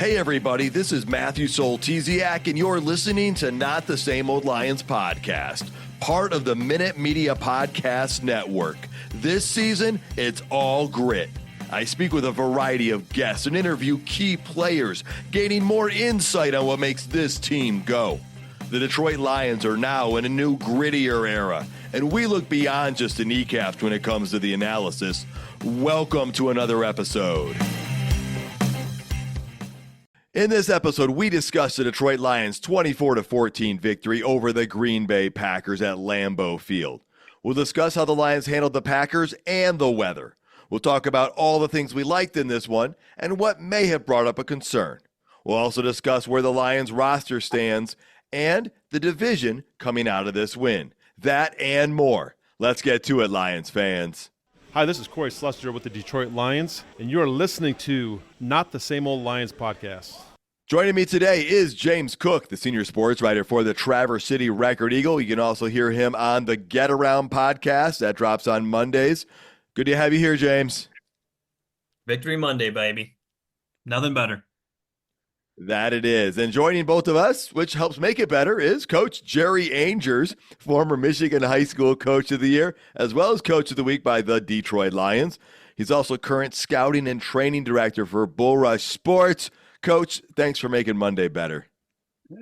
Hey everybody, this is Matthew Soltesiak, and you're listening to Not the Same Old Lions podcast, part of the Minute Media Podcast Network. This season, it's all grit. I speak with a variety of guests and interview key players, gaining more insight on what makes this team go. The Detroit Lions are now in a new, grittier era, and we look beyond just the kneecaps when it comes to the analysis. Welcome to another episode. In this episode, we discuss the Detroit Lions' 24-14 victory over the Green Bay Packers at Lambeau Field. We'll discuss how the Lions handled the Packers and the weather. We'll talk about all the things we liked in this one and what may have brought up a concern. We'll also discuss where the Lions roster stands and the division coming out of this win. That and more. Let's get to it, Lions fans. Hi, this is Corey Schlesinger with the Detroit Lions, and you're listening to Not the Same Old Lions podcast. Joining me today is James Cook, the senior sports writer for the Traverse City Record Eagle. You can also hear him on the Get Around podcast that drops on Mondays. Good to have you here, James. Victory Monday, baby. Nothing better. That it is. And joining both of us, which helps make it better, is Coach Jerry Angers, former Michigan High School Coach of the Year, as well as Coach of the Week by the Detroit Lions. He's also current scouting and training director for Bull Rush Sports. Coach, thanks for making Monday better.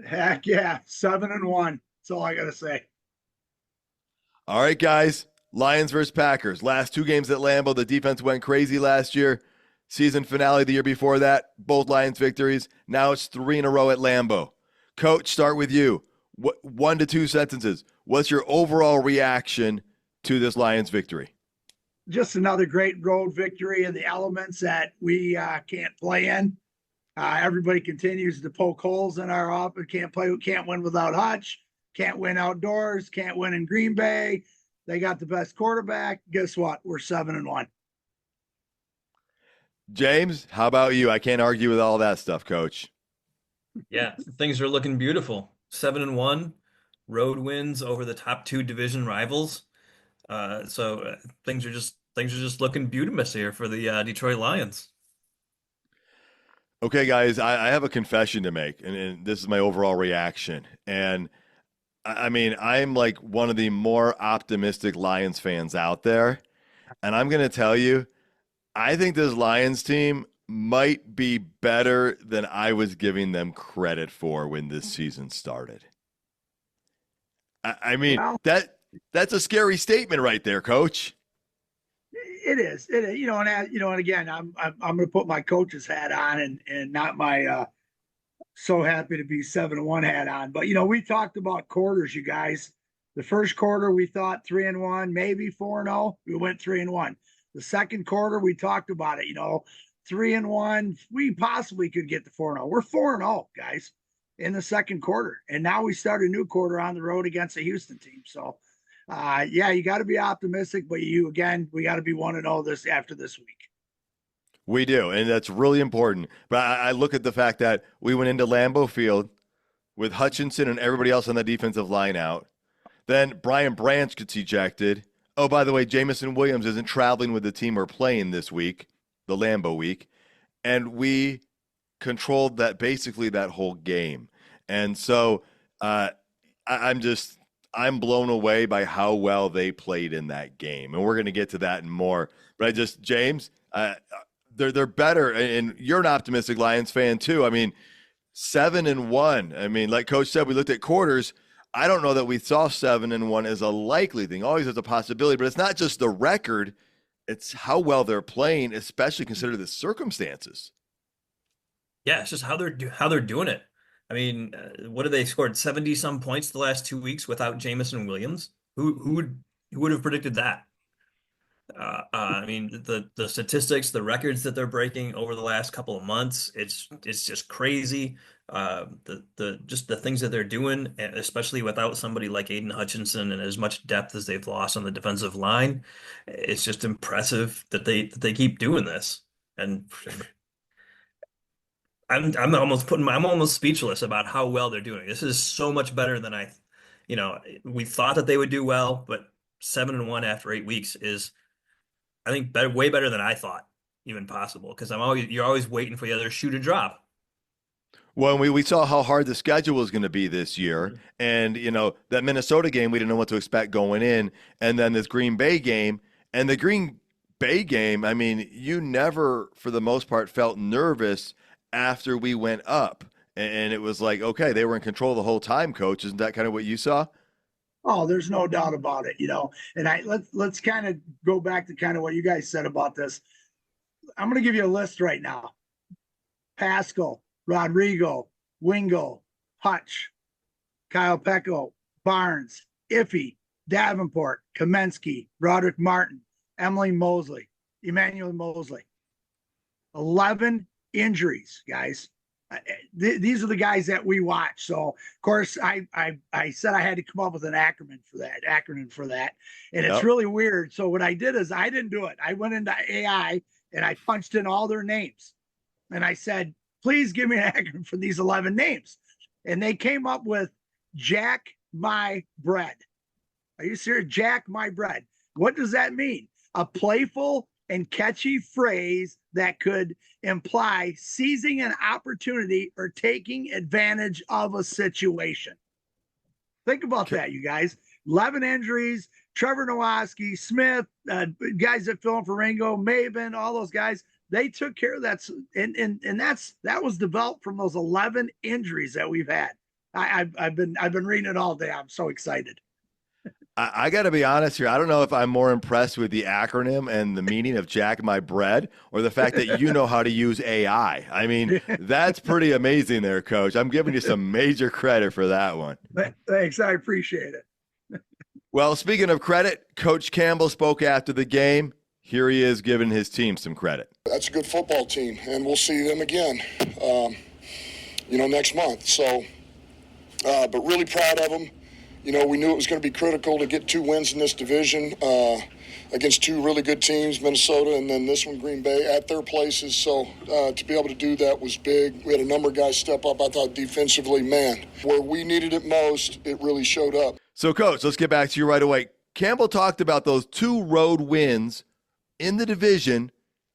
Heck yeah, 7-1. That's all I got to say. All right, guys. Lions versus Packers. Last two games at Lambeau, the defense went crazy last year. Season finale the year before that, both Lions victories. Now it's 3 in a row at Lambeau. Coach, start with you. 1 to 2 sentences. What's your overall reaction to this Lions victory? Just another great road victory in the elements that we can't play in. Everybody continues to poke holes in our offense. Can't win without Hutch. Can't win outdoors. Can't win in Green Bay. They got the best quarterback. Guess what? We're 7-1. James, how about you? I can't argue with all that stuff, Coach. Yeah, things are looking beautiful. 7-1, road wins over the top 2 division rivals. So things are just looking beautiful here for the Detroit Lions. Okay, guys, I have a confession to make, and this is my overall reaction. And I mean, I'm like one of the more optimistic Lions fans out there. And I'm going to tell you, I think this Lions team might be better than I was giving them credit for when this season started. I mean, Well, that's a scary statement right there, Coach. it is. And again, I'm going to put my coach's hat on and not my so happy to be 7-1 hat on. But we talked about quarters, you guys. The first quarter we thought 3-1, maybe 4-0. We went 3-1. The second quarter, we talked about it, 3-1. We possibly could get to 4-0. We're 4-0, guys, in the second quarter. And now we start a new quarter on the road against the Houston team. So, yeah, you got to be optimistic, but we got to be 1-0 after this week. We do, and that's really important. But I look at the fact that we went into Lambeau Field with Hutchinson and everybody else on the defensive line out. Then Brian Branch gets ejected. Oh, by the way, Jamison Williams isn't traveling with the team we're playing this week, the Lambeau week. And we controlled basically that whole game. And so I'm blown away by how well they played in that game. And we're going to get to that and more. But James, they're better. And you're an optimistic Lions fan too. I mean, 7-1. I mean, like Coach said, we looked at quarters. I don't know that we saw 7-1 as a likely thing. Always as a possibility, but it's not just the record. It's how well they're playing, especially consider the circumstances. Yeah, it's just how they're doing it. I mean, what have they scored? 70 some points the last 2 weeks without Jamison Williams? Who would have predicted that? I mean, the statistics, the records that they're breaking over the last couple of months, it's just crazy. The things that they're doing, especially without somebody like Aiden Hutchinson and as much depth as they've lost on the defensive line, it's just impressive that they keep doing this. And I'm almost speechless about how well they're doing. This is so much better than we thought that they would do well, but 7-1 after 8 weeks is, I think, way better than I thought even possible. Because you're always waiting for the other shoe to drop. When we saw how hard the schedule was going to be this year, and that Minnesota game, we didn't know what to expect going in, and then this Green Bay game, and the Green Bay game, I mean, you never, for the most part, felt nervous after we went up, and it was like, okay, they were in control the whole time, Coach. Isn't that kind of what you saw? Oh, there's no doubt about it, And let's kind of go back to kind of what you guys said about this. I'm going to give you a list right now. Pascal, Rodrigo, Wingo, Hutch, Kyle Pecco, Barnes, Iffy, Davenport, Kamensky, Roderick Martin, Emmanuel Mosley. 11 injuries, guys. These are the guys that we watch. So, of course, I said I had to come up with an acronym for that. And it's really weird. So what I did is I didn't do it. I went into AI and I punched in all their names. And I said, please give me an acronym for these 11 names. And they came up with Jack My Bread. Are you serious? Jack My Bread. What does that mean? A playful and catchy phrase that could imply seizing an opportunity or taking advantage of a situation. Think about that, you guys. 11 injuries, Trevor Nowaski, Smith, guys that fill in for Ringo, Maven, all those guys. They took care of that, and that was developed from those 11 injuries that we've had. I've been reading it all day. I'm so excited. I got to be honest here. I don't know if I'm more impressed with the acronym and the meaning of Jack My Bread or the fact that you know how to use AI. I mean, that's pretty amazing there, Coach. I'm giving you some major credit for that one. Thanks. I appreciate it. Well, speaking of credit, Coach Campbell spoke after the game. Here he is giving his team some credit. That's a good football team, and we'll see them again, next month. So, but really proud of them. We knew it was going to be critical to get 2 wins in this division against 2 really good teams, Minnesota and then this one, Green Bay, at their places. So to be able to do that was big. We had a number of guys step up. I thought defensively, man, where we needed it most, it really showed up. So, Coach, let's get back to you right away. Campbell talked about those 2 road wins in the division,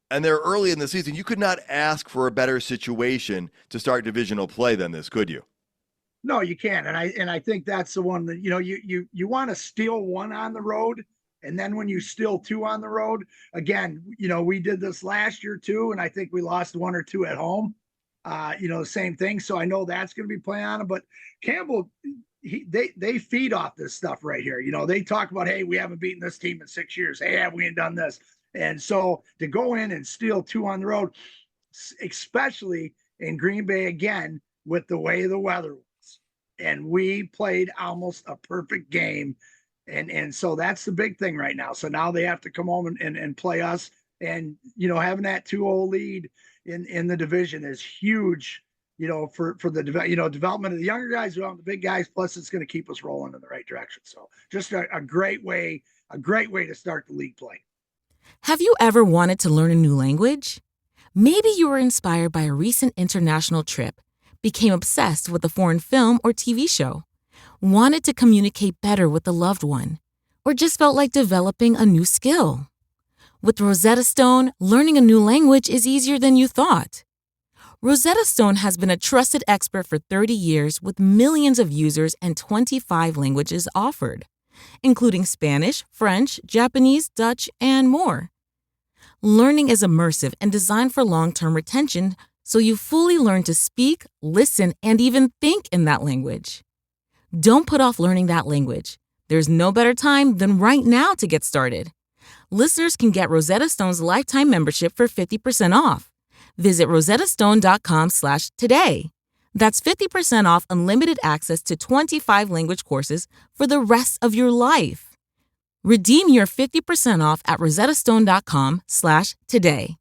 and they're early in the season. You could not ask for a better situation to start divisional play than this, could you? No, you can't. And I think that's the one that, you want to steal 1 on the road. And then when you steal 2 on the road, again, we did this last year too. And I think we lost 1 or 2 at home, the same thing. So I know that's going to be playing on it, but Campbell, they feed off this stuff right here. They talk about, hey, we haven't beaten this team in 6 years. Hey, have we ain't done this? And so to go in and steal 2 on the road, especially in Green Bay again, with the way the weather was. And we played almost a perfect game. And so that's the big thing right now. So now they have to come home and play us. And, having that 2-0 lead in the division is huge, for the development of the younger guys, the big guys, plus it's going to keep us rolling in the right direction. So just a great way to start the league play. Have you ever wanted to learn a new language? Maybe you were inspired by a recent international trip, became obsessed with a foreign film or TV show, wanted to communicate better with a loved one, or just felt like developing a new skill. With Rosetta Stone, learning a new language is easier than you thought. Rosetta Stone has been a trusted expert for 30 years with millions of users and 25 languages offered, including Spanish, French, Japanese, Dutch, and more. Learning is immersive and designed for long-term retention, so you fully learn to speak, listen, and even think in that language. Don't put off learning that language. There's no better time than right now to get started. Listeners can get Rosetta Stone's lifetime membership for 50% off. Visit rosettastone.com/today. That's 50% off unlimited access to 25 language courses for the rest of your life. Redeem your 50% off at rosettastone.com/today.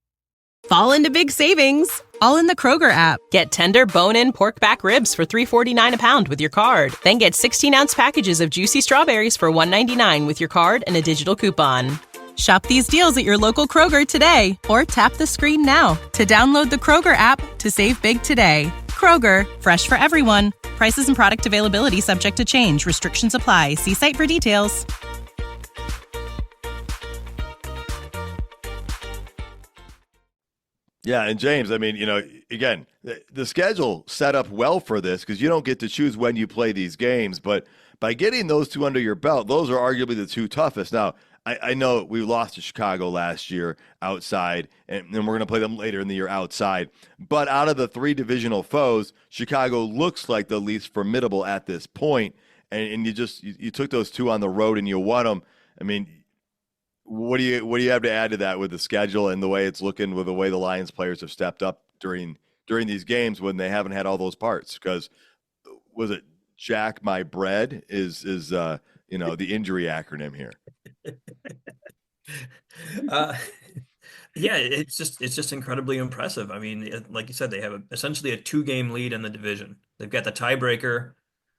Fall into big savings, all in the Kroger app. Get tender bone-in pork back ribs for $3.49 a pound with your card. Then get 16-ounce packages of juicy strawberries for $1.99 with your card and a digital coupon. Shop these deals at your local Kroger today, or tap the screen now to download the Kroger app to save big today. Kroger, fresh for everyone. Prices and product availability subject to change. Restrictions apply. See site for details. Yeah, and James, I mean, again, the schedule set up well for this because you don't get to choose when you play these games, but by getting those two under your belt, those are arguably the two toughest. Now, I know we lost to Chicago last year outside, and we're going to play them later in the year outside. But out of the three divisional foes, Chicago looks like the least formidable at this point, and you took those two on the road and you won them. I mean, what do you have to add to that with the schedule and the way it's looking with the way the Lions players have stepped up during these games when they haven't had all those parts? Because was it Jack My Bread is the injury acronym here. Yeah, it's just incredibly impressive. I mean, like you said, they have essentially a 2-game lead in the division. They've got the tiebreaker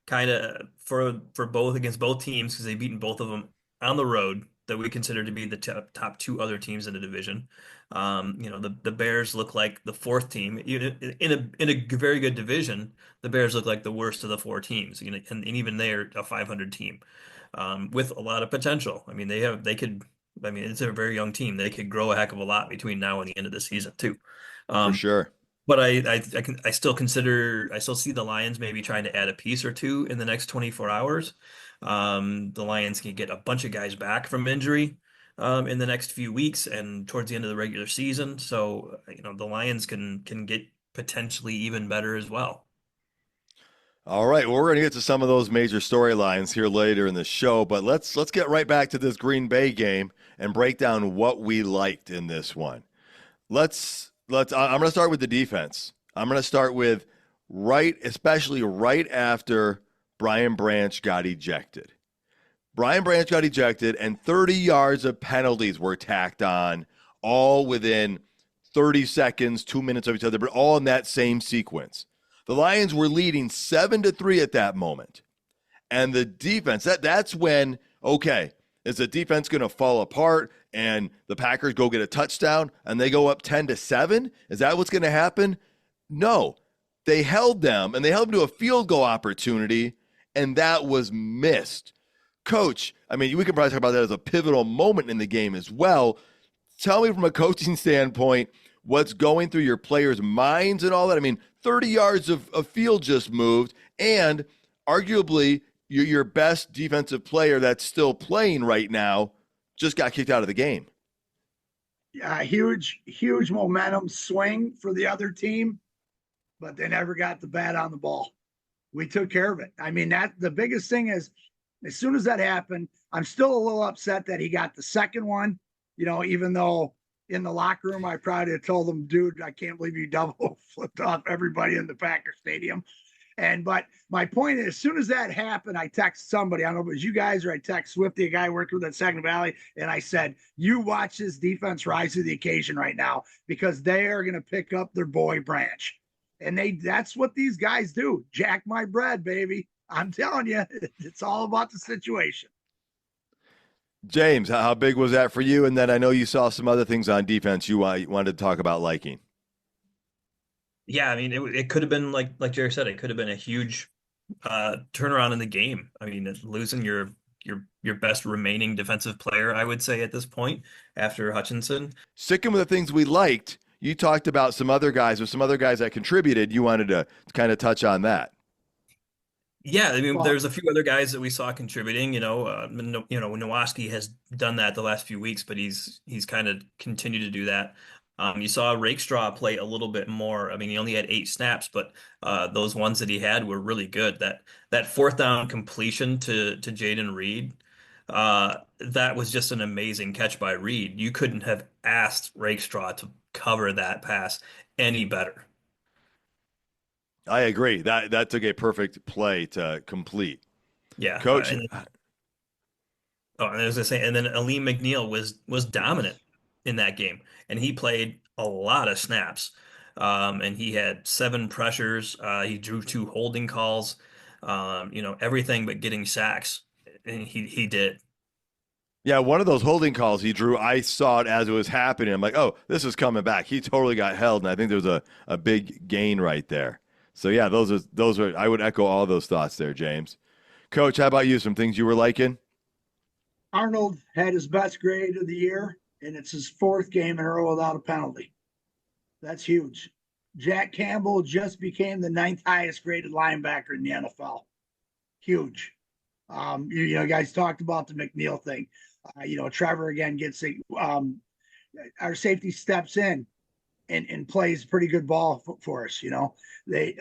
kind of for both against both teams because they've beaten both of them on the road that we consider to be the top two other teams in the division. The Bears look like the fourth team in a very good division. The Bears look like the worst of the four teams, and even they're a 500 team with a lot of potential. I mean, it's a very young team. They could grow a heck of a lot between now and the end of the season too. For sure. But I still see the Lions maybe trying to add a piece or two in the next 24 hours. The Lions can get a bunch of guys back from injury in the next few weeks and towards the end of the regular season. So, the Lions can get potentially even better as well. All right, well, we're going to get to some of those major storylines here later in the show, but let's get right back to this Green Bay game and break down what we liked in this one. I'm going to start with the defense. I'm going to start with especially right after Brian Branch got ejected. Brian Branch got ejected, and 30 yards of penalties were tacked on, all within 30 seconds, 2 minutes of each other, but all in that same sequence. The Lions were leading 7-3 at that moment. And the defense, that's when, okay, is the defense going to fall apart and the Packers go get a touchdown and they go up 10-7? Is that what's going to happen? No. They held them, and they held them to a field goal opportunity, and that was missed. Coach, I mean, we can probably talk about that as a pivotal moment in the game as well. Tell me from a coaching standpoint what's going through your players' minds and all that. I mean, 30 yards of field just moved, and arguably your best defensive player that's still playing right now just got kicked out of the game. Yeah, huge momentum swing for the other team, but they never got the bat on the ball. We took care of it. I mean, the biggest thing is, as soon as that happened, I'm still a little upset that he got the second one, even though in the locker room, I probably have told them, dude, I can't believe you double flipped off everybody in the Packer Stadium. But my point is, as soon as that happened, I text somebody, I don't know if it was you guys or I text Swifty, a guy I worked with at Saginaw Valley, and I said, you watch this defense rise to the occasion right now because they are going to pick up their boy Branch. And that's what these guys do. Jack my bread, baby. I'm telling you, it's all about the situation. James, how big was that for you? And then I know you saw some other things on defense you wanted to talk about liking. Yeah, I mean, it could have been like Jerry said, it could have been a huge turnaround in the game. I mean, losing your best remaining defensive player, I would say at this point after Hutchinson. Sticking with the things we liked, you talked about some other guys that contributed. You wanted to kind of touch on that. Yeah, I mean, there's a few other guys that we saw contributing. Nowoski has done that the last few weeks, but he's kind of continued to do that. You saw Rakestraw play a little bit more. I mean, he only had 8 snaps, but those ones that he had were really good. That fourth down completion to Jaden Reed, that was just an amazing catch by Reed. You couldn't have asked Rakestraw to cover that pass any better. I agree. That took a perfect play to complete. Yeah, Coach. And I was gonna say, and then Aleem McNeil was dominant in that game, and he played a lot of snaps. And he had 7 pressures. He drew 2 holding calls. Everything but getting sacks, and he did. Yeah, one of those holding calls he drew, I saw it as it was happening. I'm like, oh, this is coming back. He totally got held, and I think there was a big gain right there. So, yeah, those are I would echo all those thoughts there, James. Coach, how about you? Some things you were liking? Arnold had his best grade of the year, and it's his 4th game in a row without a penalty. That's huge. Jack Campbell just became the ninth highest graded linebacker in the NFL. Huge. Guys talked about the McNeil thing. Trevor again gets our safety steps in and plays pretty good ball for us. They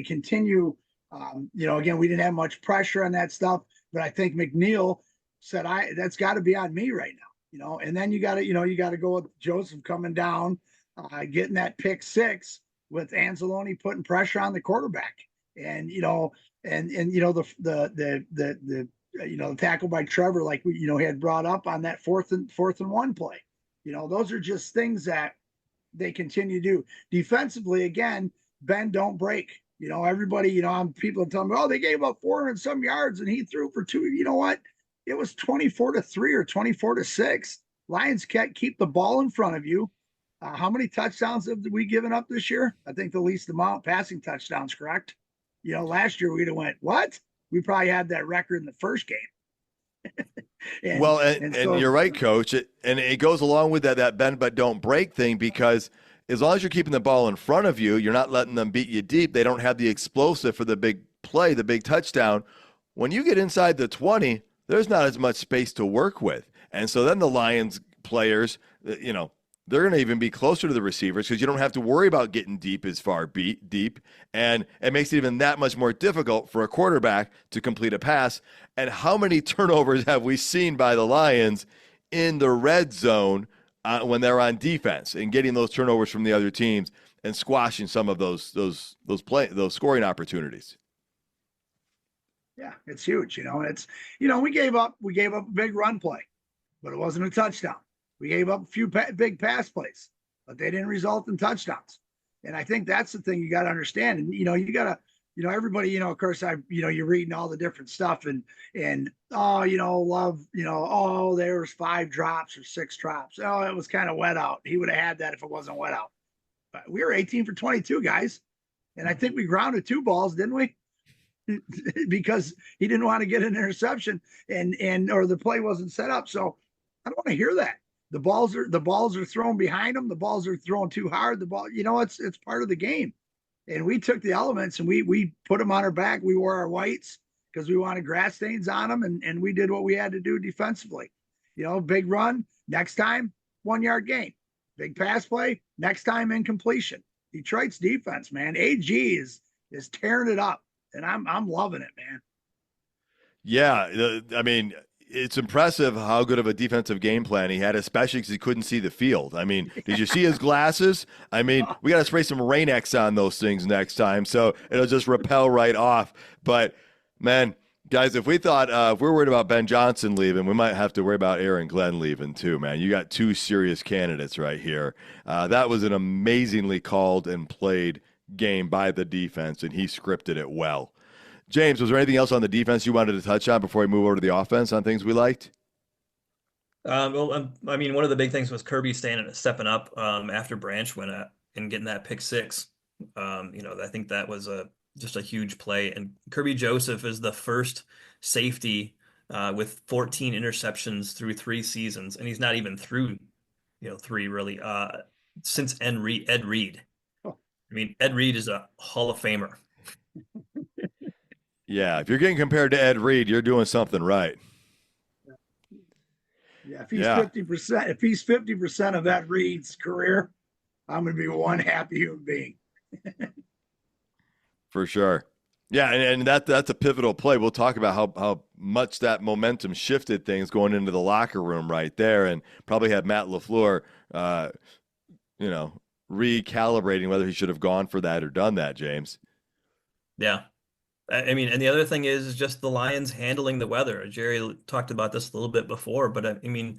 continue. Again, we didn't have much pressure on that stuff, but I think McNeil said, that's got to be on me right now. And then you got to go with Joseph coming down, getting that pick six with Anzalone putting pressure on the quarterback, and the tackle by Trevor, like we had brought up on that fourth and one play. Those are just things that they continue to do defensively. Again, bend don't break. Everybody, people tell me, oh, they gave up 400 some yards and he threw for 2. You know what? It was 24-3 or 24-6. Lions can't keep the ball in front of you. How many touchdowns have we given up this year? I think the least amount passing touchdowns, correct? Last year we'd have went, what? We probably had that record in the first game. And you're right, Coach. It goes along with that bend but don't break thing, because as long as you're keeping the ball in front of you, you're not letting them beat you deep. They don't have the explosive for the big play, the big touchdown. When you get inside the 20, there's not as much space to work with. And so then the Lions players, they're going to even be closer to the receivers because you don't have to worry about getting deep as far deep. And it makes it even that much more difficult for a quarterback to complete a pass. And how many turnovers have we seen by the Lions in the red zone when they're on defense and getting those turnovers from the other teams and squashing some of those scoring opportunities? Yeah, it's huge. We gave up a big run play, but it wasn't a touchdown. We gave up a few big pass plays, but they didn't result in touchdowns. And I think that's the thing you got to understand. And, you got to, everybody, of course, you're reading all the different stuff and, there was 5 drops or 6 drops. Oh, it was kind of wet out. He would have had that if it wasn't wet out. But we were 18 for 22, guys. And I think we grounded 2 balls, didn't we? Because he didn't want to get an interception or the play wasn't set up. So I don't want to hear that. The balls are thrown behind them. The balls are thrown too hard. It's part of the game. And we took the elements and we put them on our back. We wore our whites because we wanted grass stains on them, and we did what we had to do defensively. Big run, next time 1-yard gain. Big pass play, next time incompletion. Detroit's defense, man. AG is tearing it up, and I'm loving it, man. Yeah, it's impressive how good of a defensive game plan he had, especially because he couldn't see the field. Did you see his glasses? We got to spray some Rain-X on those things next time, so it'll just repel right off. But, man, guys, if we're worried about Ben Johnson leaving, we might have to worry about Aaron Glenn leaving too, man. You got 2 serious candidates right here. That was an amazingly called and played game by the defense, and he scripted it well. James, was there anything else on the defense you wanted to touch on before we move over to the offense on things we liked? One of the big things was Kirby stepping up after Branch went up and getting that pick 6. I think that was just a huge play. And Kirby Joseph is the first safety with 14 interceptions through 3 seasons, and he's not even through 3 really since Ed Reed. Ed Reed is a Hall of Famer. Yeah, if you're getting compared to Ed Reed, you're doing something right. Yeah, if he's 50% of Ed Reed's career, I'm going to be one happy human being. For sure. Yeah, and that's a pivotal play. We'll talk about how much that momentum shifted things going into the locker room right there, and probably had Matt LaFleur, recalibrating whether he should have gone for that or done that, James. Yeah. And the other thing is just the Lions handling the weather. Jerry talked about this a little bit before, but the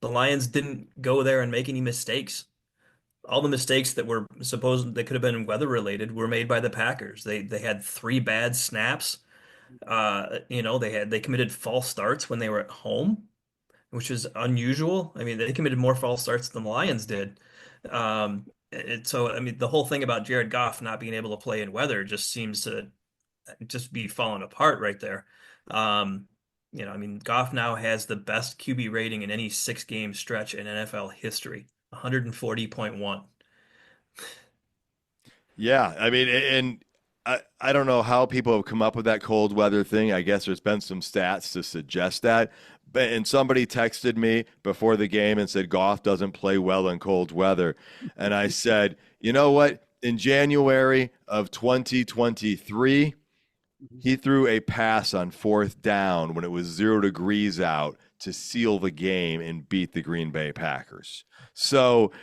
the Lions didn't go there and make any mistakes. All the mistakes that were supposed that could have been weather related were made by the Packers. They had 3 bad snaps. They committed false starts when they were at home, which is unusual. They committed more false starts than the Lions did. The whole thing about Jared Goff not being able to play in weather just seems to just be falling apart right there. Goff now has the best QB rating in any 6-game stretch in NFL history, 140.1. Yeah, I mean, and I don't know how people have come up with that cold weather thing. I guess there's been some stats to suggest that. But and somebody texted me before the game and said Goff doesn't play well in cold weather. And I said, you know what? In January of 2023, he threw a pass on 4th down when it was 0 degrees out to seal the game and beat the Green Bay Packers. So,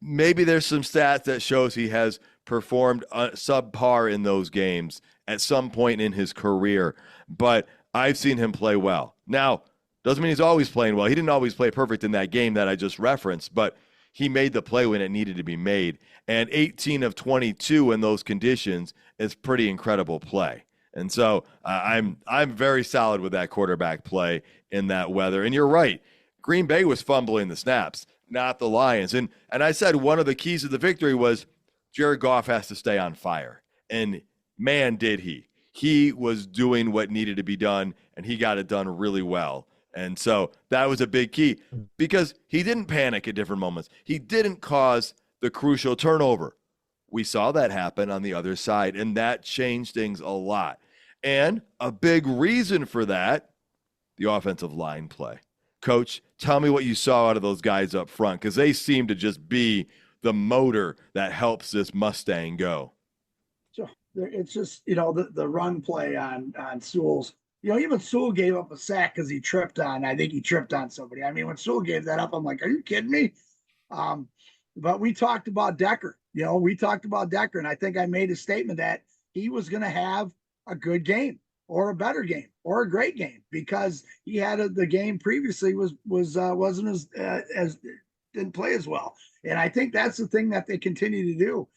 maybe there's some stats that shows he has performed subpar in those games at some point in his career, but I've seen him play well. Now, doesn't mean he's always playing well. He didn't always play perfect in that game that I just referenced, but he made the play when it needed to be made. And 18 of 22 in those conditions is pretty incredible play. And so I'm very solid with that quarterback play in that weather. And you're right. Green Bay was fumbling the snaps, not the Lions. And I said one of the keys to the victory was Jared Goff has to stay on fire. And man, did he. He was doing what needed to be done, and he got it done really well. And so that was a big key because he didn't panic at different moments. He didn't cause the crucial turnover. We saw that happen on the other side, and that changed things a lot. And a big reason for that, the offensive line play. Coach, tell me what you saw out of those guys up front, because they seem to just be the motor that helps this Mustang go. So it's just, the run play on Sewell's. Even Sewell gave up a sack because I think he tripped on somebody. I mean, when Sewell gave that up, I'm like, are you kidding me? But we talked about Decker. And I think I made a statement that he was going to have a good game or a better game or a great game because he had the game previously wasn't as didn't play as well. And I think that's the thing that they continue to do.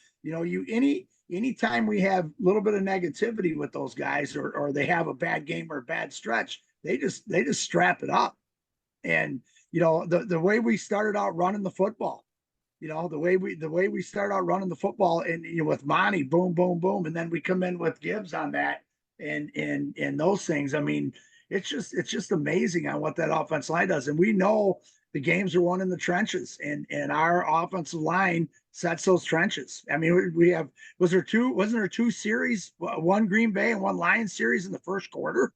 Anytime we have a little bit of negativity with those guys or they have a bad game or a bad stretch, they just strap it up. And, the way we started out running the football, the way we start out running the football and with Monty, boom, boom, boom. And then we come in with Gibbs on that and those things. I mean, it's just amazing on what that offensive line does. And we know the games are won in the trenches and our offensive line sets those trenches. I mean, wasn't there two series, one Green Bay and one Lions series in the first quarter?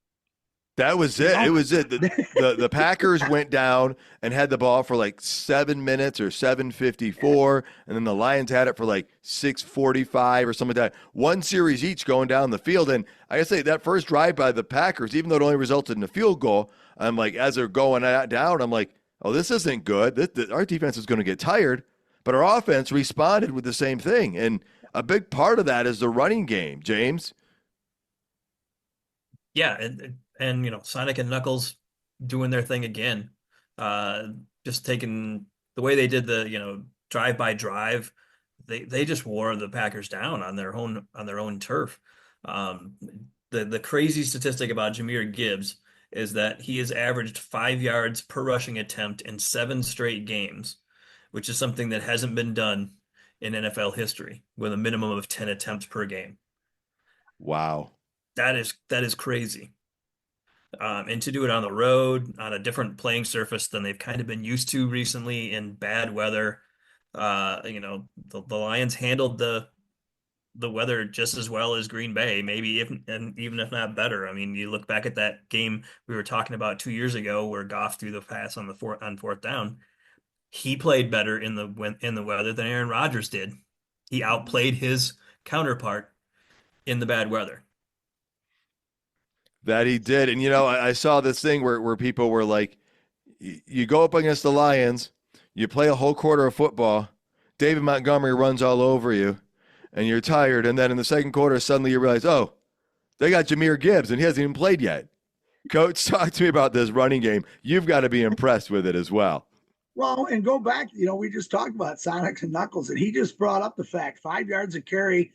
That was it. It was it. The Packers went down and had the ball for like 7 minutes or 7:54, and then the Lions had it for like 6:45 or something like that. One series each going down the field. And I gotta say, that first drive by the Packers, even though it only resulted in a field goal, I'm like, as they're going down, I'm like, oh, this isn't good. Our defense is going to get tired. But our offense responded with the same thing. And a big part of that is the running game, James. Yeah, and Sonic and Knuckles doing their thing again. Just taking the way they did the drive by drive, they just wore the Packers down on their own turf. The crazy statistic about Jahmyr Gibbs is that he has averaged 5 yards per rushing attempt in 7 straight games, which is something that hasn't been done in NFL history with a minimum of 10 attempts per game. Wow. That is crazy. And to do it on the road, on a different playing surface than they've kind of been used to recently in bad weather. The Lions handled the weather just as well as Green Bay, maybe even if not better. I mean, you look back at that game we were talking about 2 years ago where Goff threw the pass on 4th down. He played better in the weather than Aaron Rodgers did. He outplayed his counterpart in the bad weather. That he did. And, I saw this thing where people were like, you go up against the Lions, you play a whole quarter of football, David Montgomery runs all over you, and you're tired. And then in the second quarter, suddenly you realize, oh, they got Jahmyr Gibbs, and he hasn't even played yet. Coach, talk to me about this running game. You've got to be impressed with it as well. Well, and go back, we just talked about Sonics and Knuckles, and he just brought up the fact 5 yards a carry,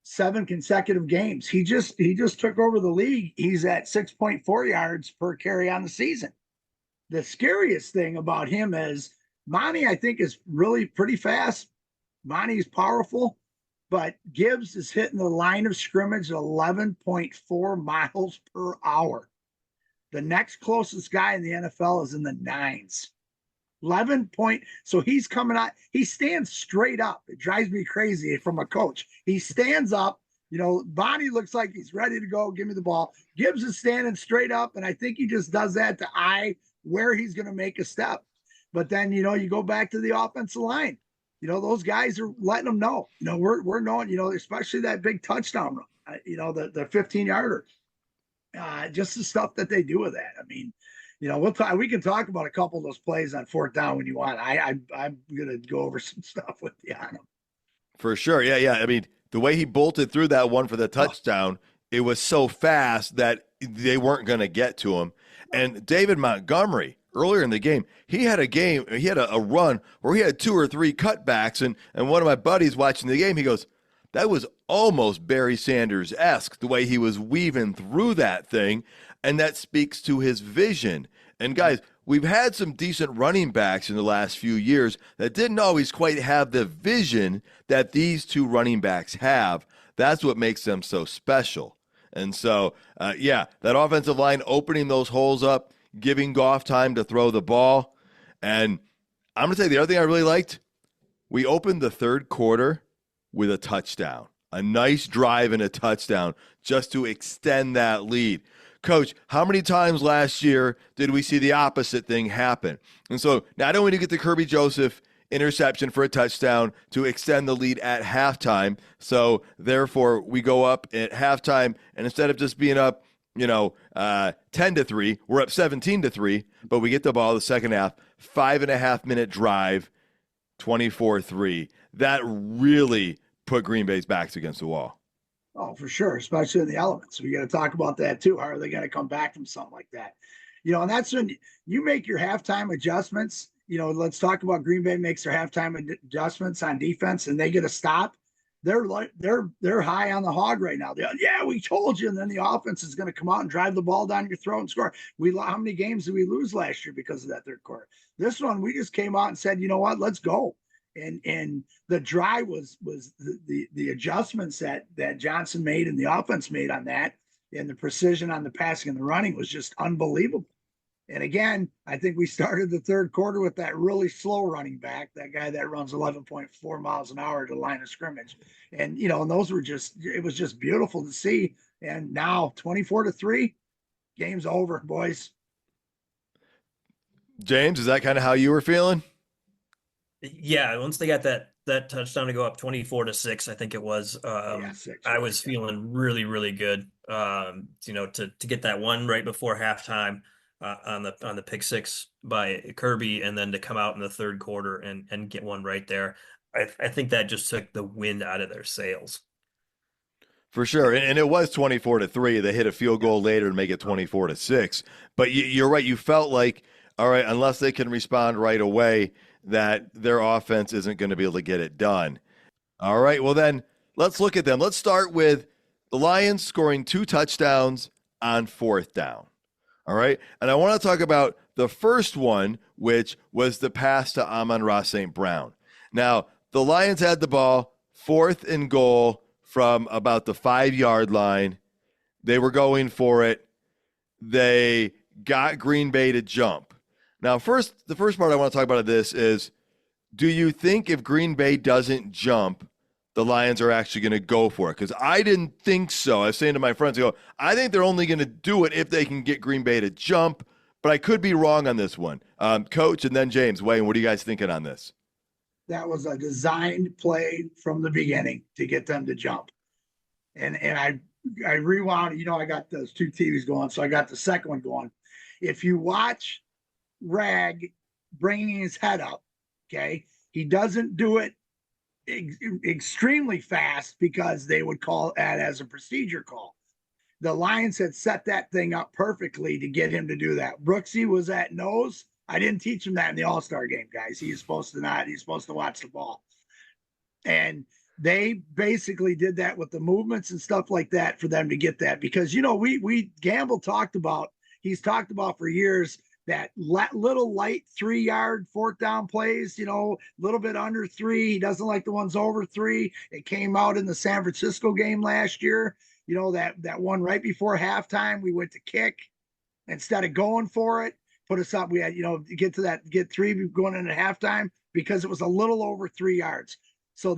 7 consecutive games. He just took over the league. He's at 6.4 yards per carry on the season. The scariest thing about him is Monty, I think, is really pretty fast. Monty's powerful, but Gibbs is hitting the line of scrimmage at 11.4 miles per hour. The next closest guy in the NFL is in the 9s. 11 point. So he's coming out, he stands straight up. It drives me crazy from a coach. He stands up, Bonnie looks like he's ready to go. Give me the ball. Gibbs is standing straight up. And I think he just does that to eye where he's going to make a step. But then, you go back to the offensive line. Those guys are letting them know, we're knowing, especially that big touchdown run, the 15-yarder, just the stuff that they do with that. I mean, we can talk about a couple of those plays on fourth down when you want. I'm going to go over some stuff with you on them. For sure. Yeah. I mean, the way he bolted through that one for the touchdown, it was so fast that they weren't going to get to him. And David Montgomery, earlier in the game, he had a run where he had 2 or 3 cutbacks. And one of my buddies watching the game, he goes, that was almost Barry Sanders-esque, the way he was weaving through that thing. And that speaks to his vision. And guys, we've had some decent running backs in the last few years that didn't always quite have the vision that these 2 running backs have. That's what makes them so special. And so, that offensive line opening those holes up, giving Goff time to throw the ball. And I'm going to tell you the other thing I really liked. We opened the third quarter with a touchdown, a nice drive and a touchdown just to extend that lead. Coach, how many times last year did we see the opposite thing happen? And so not only to get the Kirby Joseph interception for a touchdown to extend the lead at halftime, so therefore we go up at halftime, and instead of just being up 10-3, we're up 17-3, but we get the ball the second half, 5.5-minute drive, 24-3. That really put Green Bay's backs against the wall. Oh, for sure, especially in the elements. We got to talk about that too. How are they going to come back from something like that? And that's when you make your halftime adjustments. Let's talk about Green Bay makes their halftime adjustments on defense, and they get a stop. They're high on the hog right now. We told you, and then the offense is going to come out and drive the ball down your throat and score. How many games did we lose last year because of that third quarter? This one, we just came out and said, you know what, let's go. And the drive was the adjustments that Johnson made and the offense made on that, and the precision on the passing and the running was just unbelievable. And again, I think we started the third quarter with that really slow running back, that guy that runs 11.4 miles an hour to the line of scrimmage. And, and those were it was just beautiful to see. And now 24-3, game's over, boys. James, is that kind of how you were feeling? Yeah, once they got that touchdown to go up 24-6, I think it was. 6. I was feeling really, really good. To get that one right before halftime on the pick six by Kirby, and then to come out in the third quarter and get one right there. I think that just took the wind out of their sails. For sure, and it was 24-3. They hit a field goal later to make it 24-6. But you're right. You felt like, all right, unless they can respond right away, that their offense isn't going to be able to get it done. All right, well then, let's look at them. Let's start with the Lions scoring 2 touchdowns on fourth down. All right, and I want to talk about the first one, which was the pass to Amon-Ra St. Brown. Now, the Lions had the ball, 4th and goal from about the 5-yard line. They were going for it. They got Green Bay to jump. Now, the first part I want to talk about of this is, do you think if Green Bay doesn't jump, the Lions are actually going to go for it? Because I didn't think so. I was saying to my friends, I think they're only going to do it if they can get Green Bay to jump, but I could be wrong on this one. Coach, and then James, Wayne, what are you guys thinking on this? That was a designed play from the beginning to get them to jump. And I rewound, I got those 2 TVs going, so I got the second one going. If you watch Rag bringing his head up, okay, he doesn't do it extremely fast because they would call that as a procedure call. The Lions had set that thing up perfectly to get him to do that. Brooksy was at nose. I didn't teach him that in the All-Star game, guys. He's supposed to watch the ball. And they basically did that with the movements and stuff like that for them to get that, because, Gamble he's talked about for years that little light 3-yard fourth down plays, a little bit under 3. He doesn't like the ones over 3. It came out in the San Francisco game last year. That one right before halftime, we went to kick instead of going for it. put us up. We had, get three going into halftime because it was a little over 3 yards. So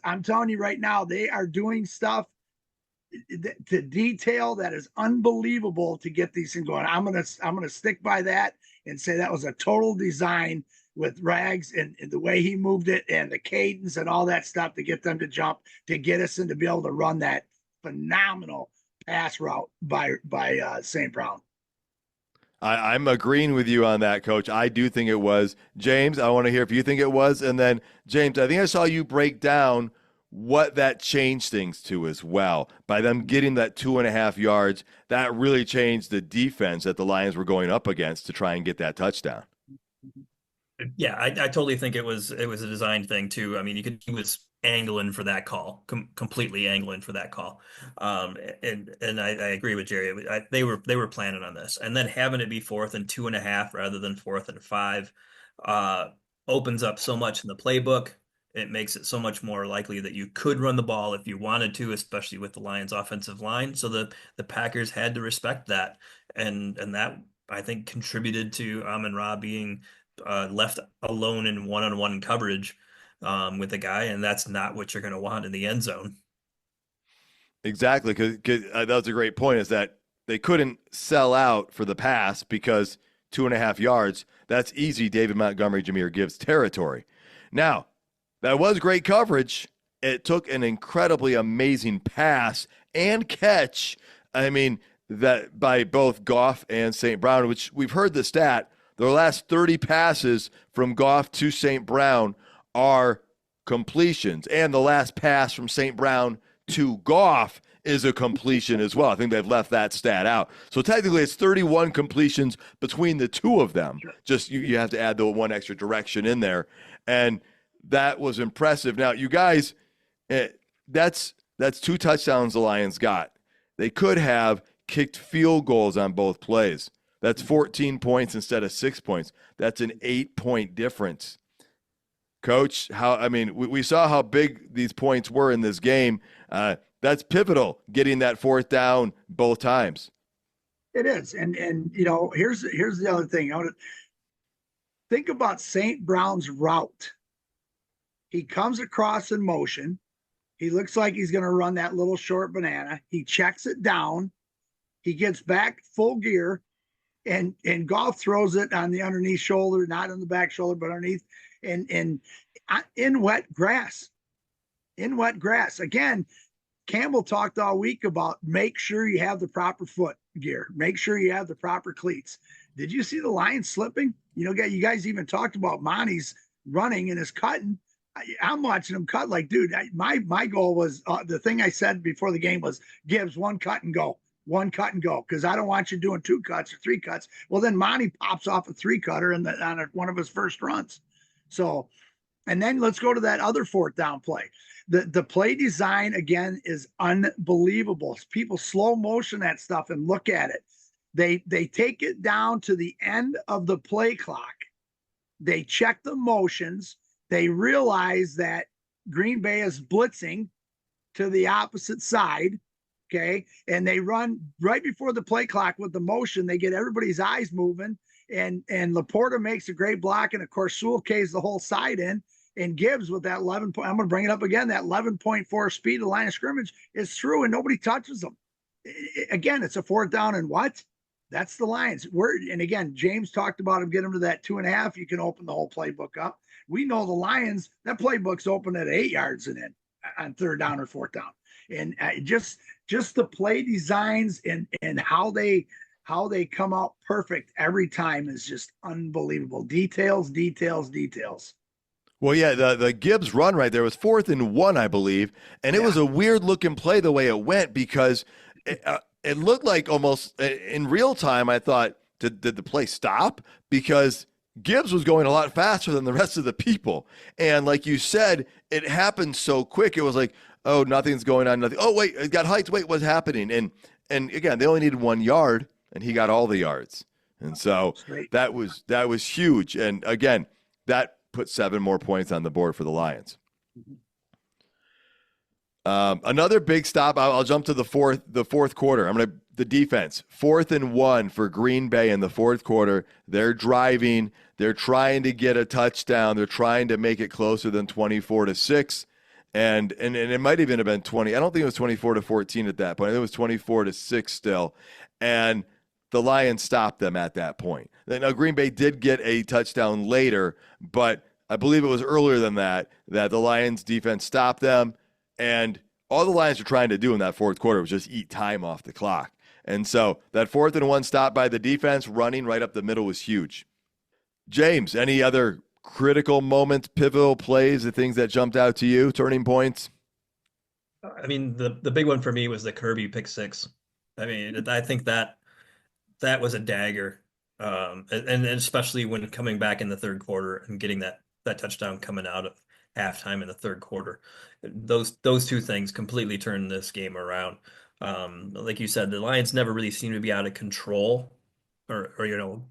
I'm telling you right now, they are doing stuff to detail that is unbelievable to get these things going. I'm gonna stick by that and say that was a total design with Rags and the way he moved it and the cadence and all that stuff to get them to jump, to get us and to be able to run that phenomenal pass route by St. Brown. I'm agreeing with you on that, Coach. I do think it was. James, I want to hear if you think it was. And then, James, I think I saw you break down what that changed things to as well. By them getting that 2.5 yards, that really changed the defense that the Lions were going up against to try and get that touchdown. Yeah, I totally think it was a design thing too. I mean, he was angling for that call, completely angling for that call. And I agree with Jerry. They were planning on this, and then having it be 4th and 2.5 rather than 4th and 5 opens up so much in the playbook. It makes it so much more likely that you could run the ball if you wanted to, especially with the Lions' offensive line. So the Packers had to respect that, and that I think contributed to Amon-Ra being left alone in one-on-one coverage with a guy, and that's not what you're going to want in the end zone. Exactly, because that was a great point, is that they couldn't sell out for the pass because 2.5 yards, that's easy David Montgomery, Jahmyr Gibbs territory. Now, that was great coverage. It took an incredibly amazing pass and catch, I mean, that by both Goff and St. Brown, which we've heard the stat, the last 30 passes from Goff to St. Brown are completions, and the last pass from St. Brown to Goff is a completion as well. I think they've left that stat out. So technically it's 31 completions between the two of them. Just you have to add the one extra direction in there. And that was impressive. Now, you guys, that's 2 touchdowns the Lions got. They could have kicked field goals on both plays. That's 14 points instead of 6 points. That's an 8-point difference. Coach, we saw how big these points were in this game. That's pivotal, getting that 4th down both times. It is. And here's the other thing. Think about St. Brown's route. He comes across in motion. He looks like he's going to run that little short banana. He checks it down. He gets back full gear, and Goff throws it on the underneath shoulder, not on the back shoulder, but underneath, and in wet grass. In wet grass. Again, Campbell talked all week about make sure you have the proper foot gear. Make sure you have the proper cleats. Did you see the Lions slipping? You guys even talked about Monty's running and his cutting. I'm watching him cut like, dude, my goal was the thing I said before the game was Gibbs, one cut and go, because I don't want you doing 2 cuts or 3 cuts. Well, then Monty pops off a 3-cutter on one of his first runs. So, and then let's go to that other 4th down play. The play design, again, is unbelievable. People slow motion that stuff and look at it. They take it down to the end of the play clock. They check the motions. They realize that Green Bay is blitzing to the opposite side, okay? And they run right before the play clock with the motion. They get everybody's eyes moving, and Laporta makes a great block, and, of course, Sewell K's the whole side in, and Gibbs with that 11 point, I'm going to bring it up again, that 11.4 speed of the line of scrimmage is through, and nobody touches them. Again, it's a 4th down and what? That's the Lions. And again, James talked about him, get them to that 2.5. You can open the whole playbook up. We know the Lions, that playbook's open at 8 yards and in on 3rd down or 4th down. And just the play designs and how they come out perfect every time is just unbelievable. Details. Well, yeah, the Gibbs run right there was 4th and 1, I believe. And it was a weird looking play the way it went, because it looked like almost in real time. I thought, did the play stop? Because Gibbs was going a lot faster than the rest of the people. And like you said, it happened so quick. It was like, oh, nothing's going on. Nothing. Oh, wait, it got hiked. Wait, what's happening? And again, they only needed 1 yard, and he got all the yards. And so that was huge. And again, that put 7 more points on the board for the Lions. Another big stop. I'll jump to the fourth quarter. I'm going to the defense, 4th and 1 for Green Bay in the fourth quarter. They're driving. They're trying to get a touchdown. They're trying to make it closer than 24-6. And it might even have been 20. I don't think it was 24-14 at that point. I think it was 24-6 still. And the Lions stopped them at that point. Now, Green Bay did get a touchdown later, but I believe it was earlier than that the Lions defense stopped them. And all the Lions were trying to do in that fourth quarter was just eat time off the clock. And so that 4th and 1 stop by the defense running right up the middle was huge. James, any other critical moments, pivotal plays, the things that jumped out to you, turning points? I mean, the big one for me was the Kirby pick six. I mean, I think that was a dagger, and especially when coming back in the third quarter and getting that touchdown coming out of halftime in the third quarter. Those two things completely turned this game around. Like you said, the Lions never really seemed to be out of control, or you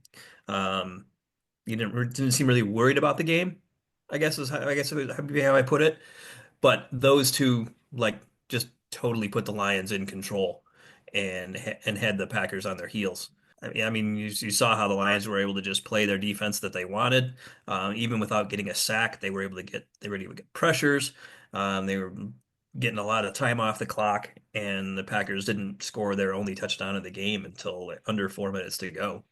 didn't seem really worried about the game. I guess would be how I put it. But those two just totally put the Lions in control and had the Packers on their heels. I mean, you saw how the Lions were able to just play their defense that they wanted, even without getting a sack. They were able to get pressures. They were getting a lot of time off the clock, and the Packers didn't score their only touchdown of the game until under 4 minutes to go.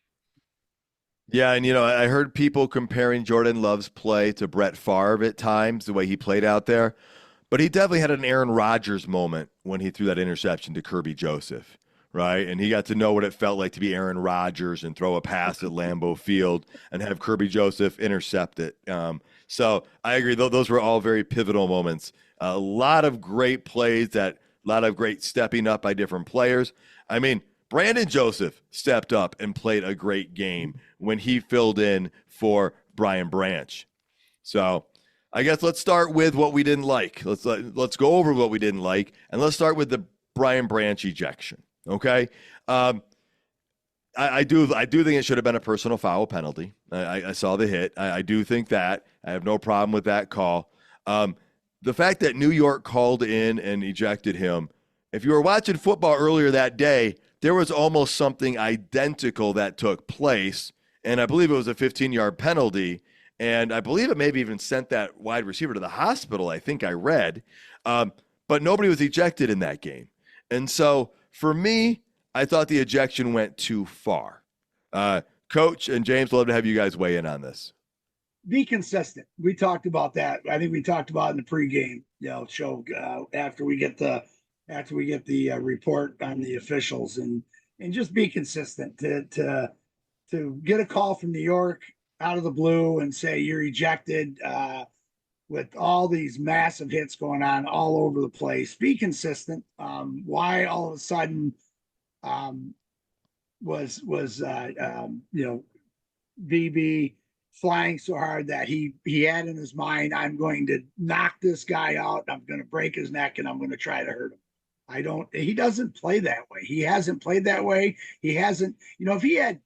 Yeah, and I heard people comparing Jordan Love's play to Brett Favre at times, the way he played out there. But he definitely had an Aaron Rodgers moment when he threw that interception to Kirby Joseph, right? And he got to know what it felt like to be Aaron Rodgers and throw a pass at Lambeau Field and have Kirby Joseph intercept it. So I agree. Those were all very pivotal moments. A lot of great plays, a lot of great stepping up by different players. I mean, Brandon Joseph stepped up and played a great game when he filled in for Brian Branch. So I guess let's start with what we didn't like. Let's go over what we didn't like, and let's start with the Brian Branch ejection. Okay, I do think it should have been a personal foul penalty. I saw the hit. I do think that. I have no problem with that call. The fact that New York called in and ejected him. If you were watching football earlier that day, there was almost something identical that took place, and I believe it was a 15-yard penalty. And I believe it maybe even sent that wide receiver to the hospital, I think I read. But nobody was ejected in that game. And so for me, I thought the ejection went too far. Coach and James, love to have you guys weigh in on this. Be consistent. We talked about that. I think we talked about in the pregame show after we get the report on the officials, and just be consistent to get a call from New York out of the blue and say you're ejected with all these massive hits going on all over the place. Be consistent. Why all of a sudden was VB flying so hard that he had in his mind, I'm going to knock this guy out, I'm going to break his neck, and I'm going to try to hurt him. He doesn't play that way. He hasn't played that way. He hasn't, if he had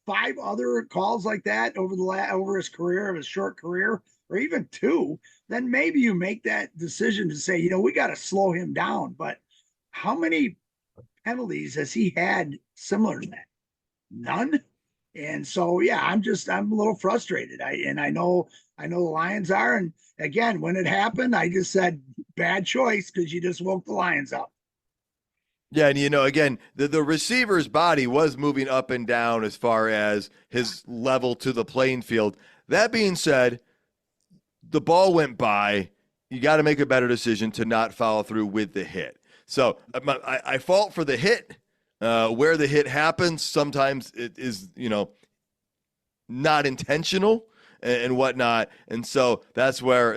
5 other calls like that over his career, his short career, or even 2, then maybe you make that decision to say, we got to slow him down. But how many penalties has he had similar to that? None. And so, yeah, I'm a little frustrated. I know the Lions are. And again, when it happened, I just said bad choice because you just woke the Lions up. Yeah, and again, the receiver's body was moving up and down as far as his level to the playing field. That being said, the ball went by. You got to make a better decision to not follow through with the hit. So I fault for the hit. Where the hit happens, sometimes it is, not intentional and whatnot. And so that's why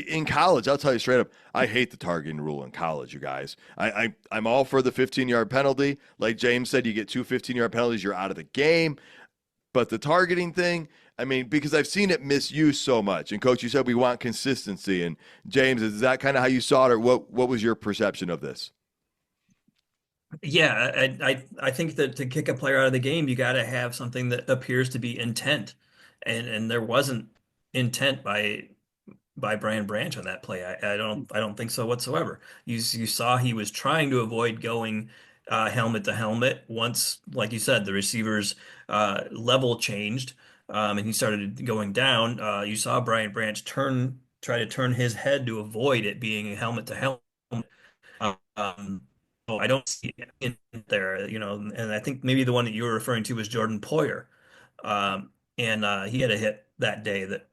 in college, I'll tell you straight up, I hate the targeting rule in college, you guys. I'm all for the 15-yard penalty. Like James said, you get 2 15-yard penalties, you're out of the game. But the targeting thing, I mean, because I've seen it misused so much. And Coach, you said we want consistency. And James, is that kind of how you saw it, or what was your perception of this? Yeah, I think that to kick a player out of the game, you got to have something that appears to be intent, and there wasn't intent by Brian Branch on that play. I don't think so whatsoever. You saw he was trying to avoid going helmet to helmet. Once, like you said, the receivers level changed, and he started going down. You saw Brian Branch try to turn his head to avoid it being a helmet to helmet. So I don't see it in there, and I think maybe the one that you were referring to was Jordan Poyer. And he had a hit that day that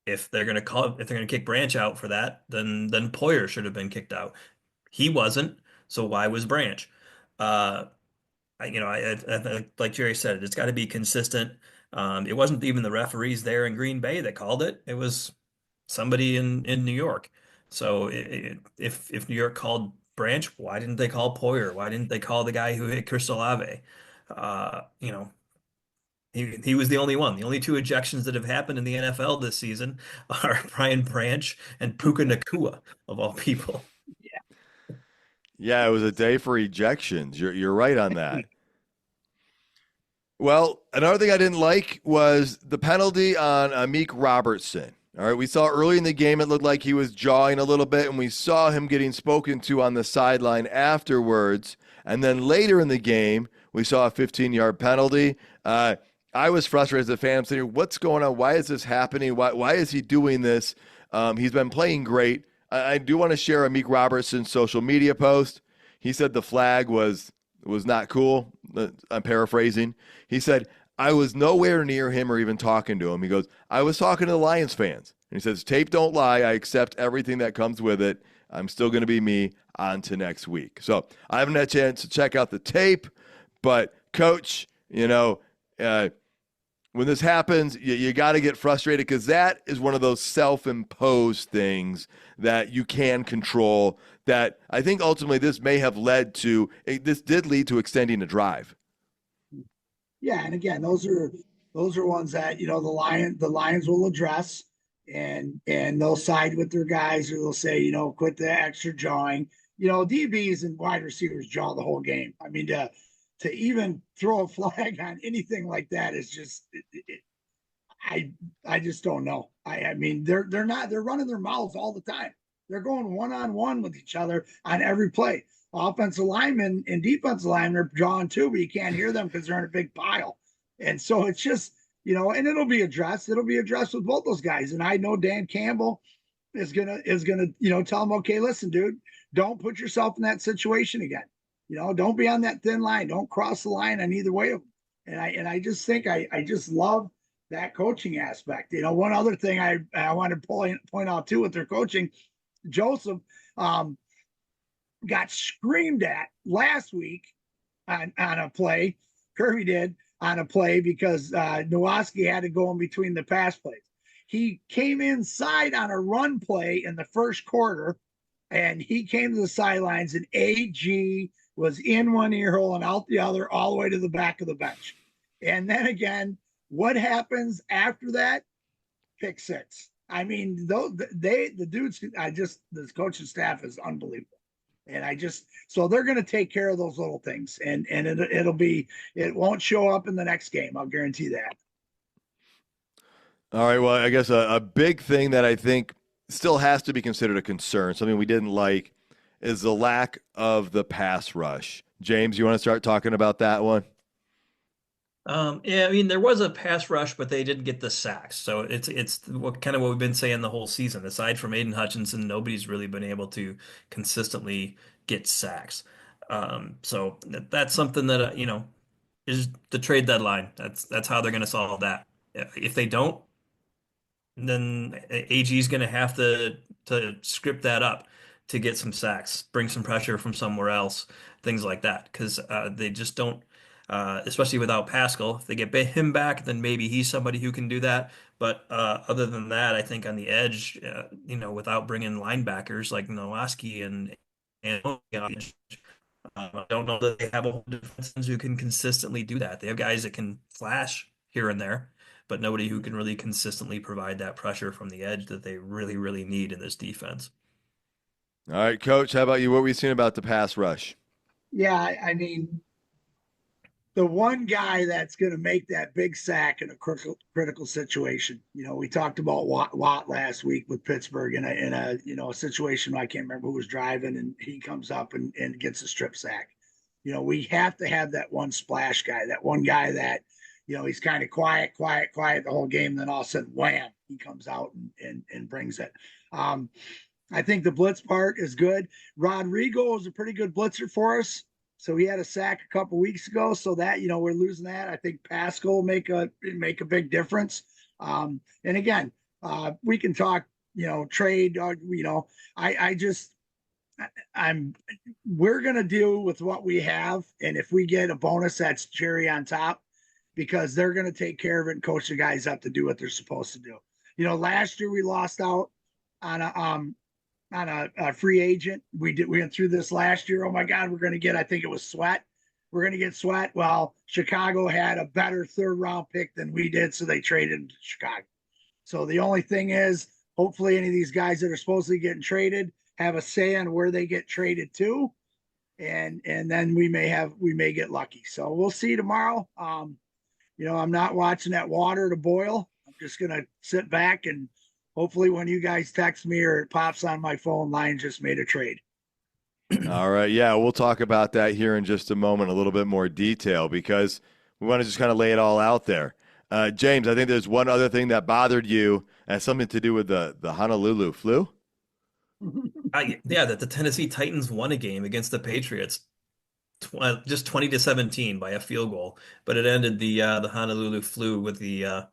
if they're gonna kick Branch out for that, then Poyer should have been kicked out. He wasn't, so why was Branch? Uh, like Jerry said, it's got to be consistent. It wasn't even the referees there in Green Bay that called it. It was somebody in New York. So if New York called Branch, why didn't they call Poyer? Why didn't they call the guy who hit Chris Olave? Uh, you know, he was the only one. The only two ejections that have happened in the NFL this season are Brian Branch and Puka Nakua, of all people. Yeah, it was a day for ejections. You're right on that. Well, another thing I didn't like was the penalty on Amik Robertson. All right, we saw early in the game it looked like he was jawing a little bit, and we saw him getting spoken to on the sideline afterwards. And then later in the game, we saw a 15-yard penalty. I was frustrated as a fan. I'm saying, what's going on? Why is this happening? Why is he doing this? He's been playing great. I do want to share Amik Robertson's social media post. He said the flag was not cool. I'm paraphrasing. He said, I was nowhere near him or even talking to him. He goes, I was talking to the Lions fans. And he says, tape don't lie. I accept everything that comes with it. I'm still going to be me on to next week. So I haven't had a chance to check out the tape, but Coach, when this happens, you got to get frustrated because that is one of those self-imposed things that you can control that I think ultimately this did lead to extending a drive. Yeah, and again, those are ones that the Lions will address, and they'll side with their guys, or they'll say, quit the extra jawing. DBs and wide receivers jaw the whole game. I mean, to even throw a flag on anything like that is just I just don't know. I mean they're running their mouths all the time. They're going one-on-one with each other on every play. Offensive linemen and defensive linemen are jawing too, but you can't hear them because they're in a big pile. And so it's just, and it'll be addressed. It'll be addressed with both those guys. And I know Dan Campbell is gonna tell them, okay, listen, dude, don't put yourself in that situation again. Don't be on that thin line. Don't cross the line on either way of them. And I just think I just love that coaching aspect. One other thing I want to point out too with their coaching, Joseph got screamed at last week on a play. Kirby did on a play because Nowaski had to go in between the pass plays. He came inside on a run play in the first quarter, and he came to the sidelines, and AG was in one ear hole and out the other, all the way to the back of the bench. And then again, what happens after that? Pick six. I mean, the dudes, this coaching staff is unbelievable. And so they're going to take care of those little things, and it won't show up in the next game. I'll guarantee that. All right. Well, I guess a big thing that I think still has to be considered a concern, something we didn't like, is the lack of the pass rush. James, you want to start talking about that one? Yeah, I mean, there was a pass rush, but they didn't get the sacks. So it's what we've been saying the whole season. Aside from Aiden Hutchinson, nobody's really been able to consistently get sacks. So that's something that is the trade deadline. That's how they're going to solve that. If they don't, then AG is going to have to script that up to get some sacks, bring some pressure from somewhere else, things like that, because they just don't. Especially without Pascal. If they get him back, then maybe he's somebody who can do that. But other than that, I think on the edge, without bringing linebackers like Nowaski and I don't know that they have a whole defense who can consistently do that. They have guys that can flash here and there, but nobody who can really consistently provide that pressure from the edge that they really, really need in this defense. All right, Coach, how about you? What were you seeing about the pass rush? Yeah, I mean, the one guy that's going to make that big sack in a critical situation. We talked about Watt last week with Pittsburgh in a situation I can't remember who was driving, and he comes up and gets a strip sack. we have to have that one splash guy, that one guy that, he's kind of quiet the whole game. Then all of a sudden, wham, he comes out and brings it. I think the blitz part is good. Rodrigo is a pretty good blitzer for us. So he had a sack a couple weeks ago. So that, we're losing that. I think Pascal will make a big difference. And again, we can talk, trade, we're going to deal with what we have. And if we get a bonus, that's cherry on top, because they're going to take care of it and coach the guys up to do what they're supposed to do. Last year we lost out on a free agent. We went through this last year. Oh my God, we're going to get, I think it was Sweat. We're going to get Sweat. Well, Chicago had a better third round pick than we did. So they traded to Chicago. So the only thing is, hopefully any of these guys that are supposed to be getting traded have a say on where they get traded to. And then we may get lucky. So we'll see tomorrow. I'm not watching that water to boil. I'm just going to sit back and hopefully when you guys text me or it pops on my phone, Lions just made a trade. All right. Yeah, we'll talk about that here in just a moment, a little bit more detail, because we want to just kind of lay it all out there. James, I think there's one other thing that bothered you, and has something to do with the Honolulu flu. That the Tennessee Titans won a game against the Patriots, just 20-17 by a field goal, but it ended the Honolulu flu with the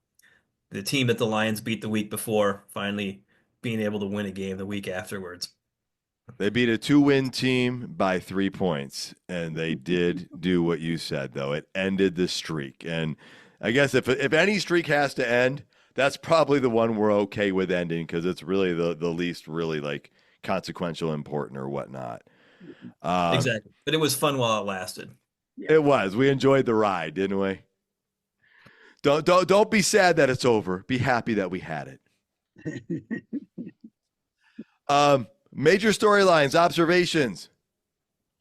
team that the Lions beat the week before finally being able to win a game the week afterwards. They beat a 2-win team by 3 points, and they did do what you said, though. It ended the streak. And I guess if any streak has to end, that's probably the one we're okay with ending, because it's really the least really like consequential, important, or whatnot. Exactly. But it was fun while it lasted. It was. We enjoyed the ride, didn't we? Don't be sad that it's over. Be happy that we had it. Major storylines, observations.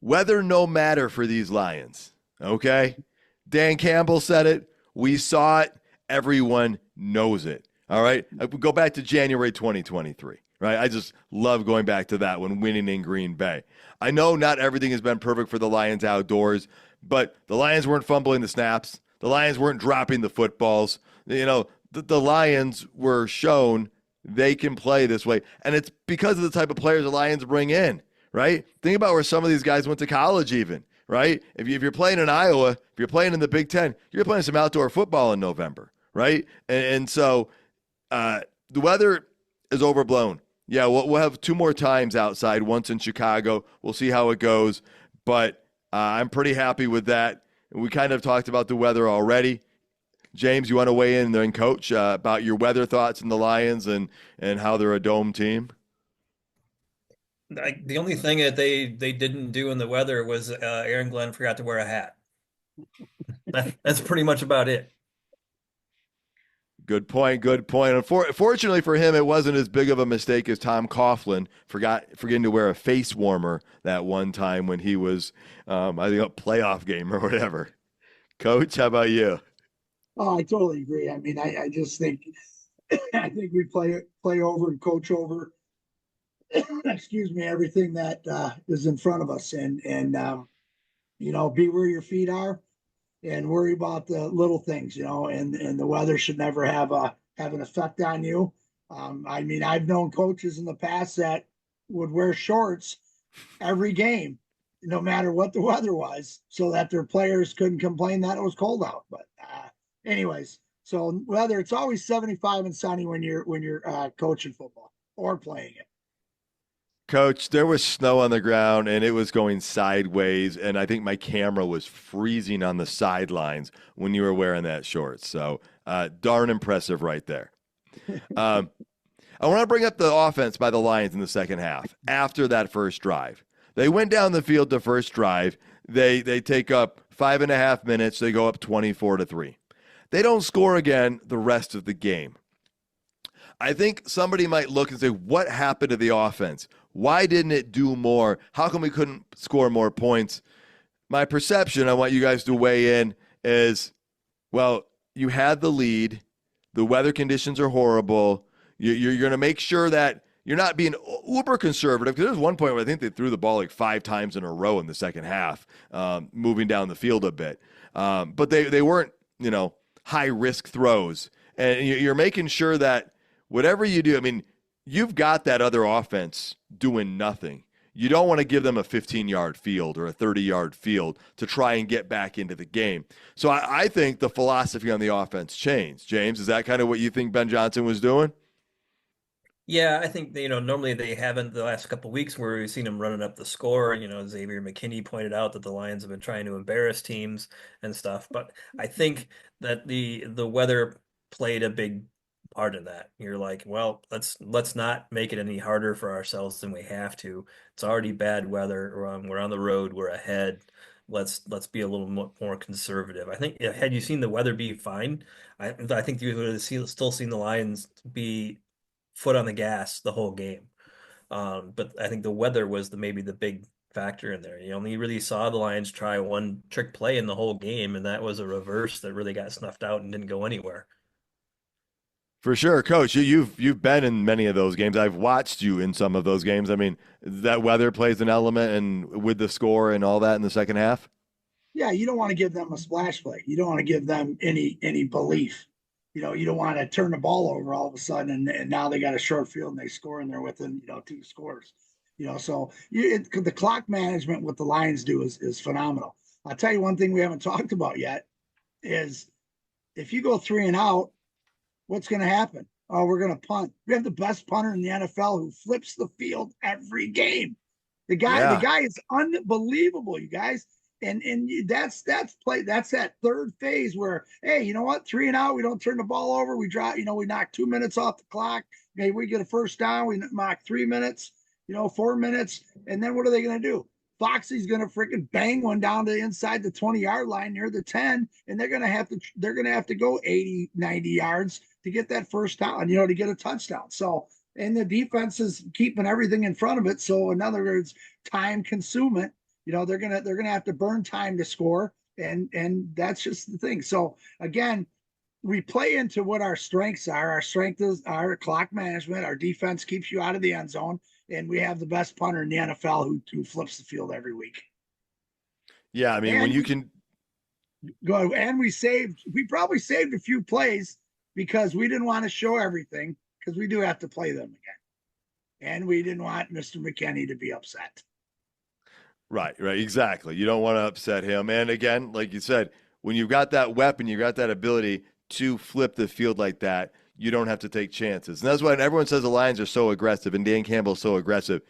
Weather no matter for these Lions. Okay? Dan Campbell said it. We saw it. Everyone knows it. All right? Go back to January 2023. Right? I just love going back to that when winning in Green Bay. I know not everything has been perfect for the Lions outdoors, but the Lions weren't fumbling the snaps. The Lions weren't dropping the footballs. The Lions were shown they can play this way. And it's because of the type of players the Lions bring in, right? Think about where some of these guys went to college even, right? If you're playing in Iowa, if you're playing in the Big Ten, you're playing some outdoor football in November, right? And so the weather is overblown. Yeah, we'll have 2 more times outside, once in Chicago. We'll see how it goes. But I'm pretty happy with that. We kind of talked about the weather already. James, you want to weigh in there and coach about your weather thoughts in the Lions and how they're a dome team? The only thing that they didn't do in the weather was Aaron Glenn forgot to wear a hat. That's pretty much about it. Good point. Fortunately for him, it wasn't as big of a mistake as Tom Coughlin forgetting to wear a face warmer that one time when he was, I think, a playoff game or whatever. Coach, how about you? Oh, I totally agree. I mean, I just think we play over and coach over. Excuse me, everything that is in front of us, and be where your feet are. And worry about the little things, and the weather should never have an effect on you. I mean, I've known coaches in the past that would wear shorts every game, no matter what the weather was, so that their players couldn't complain that it was cold out. But anyways, so weather, it's always 75 and sunny when you're coaching football or playing it. Coach, there was snow on the ground, and it was going sideways, and I think my camera was freezing on the sidelines when you were wearing that shorts. So darn impressive right there. I want to bring up the offense by the Lions in the second half after that first drive. They went down the field the first drive. They take up 5.5 minutes. They go up 24-3. They don't score again the rest of the game. I think somebody might look and say, what happened to the offense? Why didn't it do more? How come we couldn't score more points? My perception, I want you guys to weigh in, is, well, you had the lead. The weather conditions are horrible. You're going to make sure that you're not being uber conservative, because there's one point where I think they threw the ball like 5 times in a row in the second half, moving down the field a bit. But they weren't, high risk throws. And you're making sure that whatever you do, I mean, you've got that other offense doing nothing. You don't want to give them a 15-yard field or a 30-yard field to try and get back into the game. So I think the philosophy on the offense changed. James, is that kind of what you think Ben Johnson was doing? Yeah, I think normally they haven't the last couple of weeks where we've seen them running up the score. Xavier McKinney pointed out that the Lions have been trying to embarrass teams and stuff. But I think that the weather played a big part in that. You're like, well, let's not make it any harder for ourselves than we have to. It's already bad weather. We're on the road. We're ahead. Let's be a little more conservative. I think had you seen the weather be fine, I think you would have still seen the Lions be foot on the gas the whole game. But I think the weather was maybe the big factor in there. You only really saw the Lions try one trick play in the whole game, and that was a reverse that really got snuffed out and didn't go anywhere. For sure, Coach. You've been in many of those games. I've watched you in some of those games. I mean, that weather plays an element, and with the score and all that in the second half. Yeah, you don't want to give them a splash play. You don't want to give them any belief. You don't want to turn the ball over all of a sudden, and now they got a short field and they score and they're within 2 scores. So the clock management what the Lions do is phenomenal. I'll tell you one thing we haven't talked about yet is if you go 3 and out, what's going to happen? Oh, we're going to punt. We have the best punter in the NFL who flips the field every game. The guy is unbelievable, you guys. And that's that third phase where, hey, you know what? 3 and out, we don't turn the ball over. We drop, we knock 2 minutes off the clock. Maybe we get a first down. We knock 3 minutes, 4 minutes. And then what are they going to do? Foxy's going to freaking bang one down to inside the 20-yard line near the 10. And they're going to have to go 80, 90 yards to get that first down, to get a touchdown. So, and the defense is keeping everything in front of it. So in other words, time consuming. They're gonna have to burn time to score, and that's just the thing. So again, we play into what our strengths are. Our strength is our clock management. Our defense keeps you out of the end zone, and we have the best punter in the NFL who flips the field every week. Yeah, I mean, when you can go, and we probably saved a few plays because we didn't want to show everything because we do have to play them again, and we didn't want Mr. McKinney to be upset. Right, exactly. You don't want to upset him. And again, like you said, when you've got that weapon, you've got that ability to flip the field like that, you don't have to take chances. And that's why everyone says the Lions are so aggressive and Dan Campbell's so aggressive.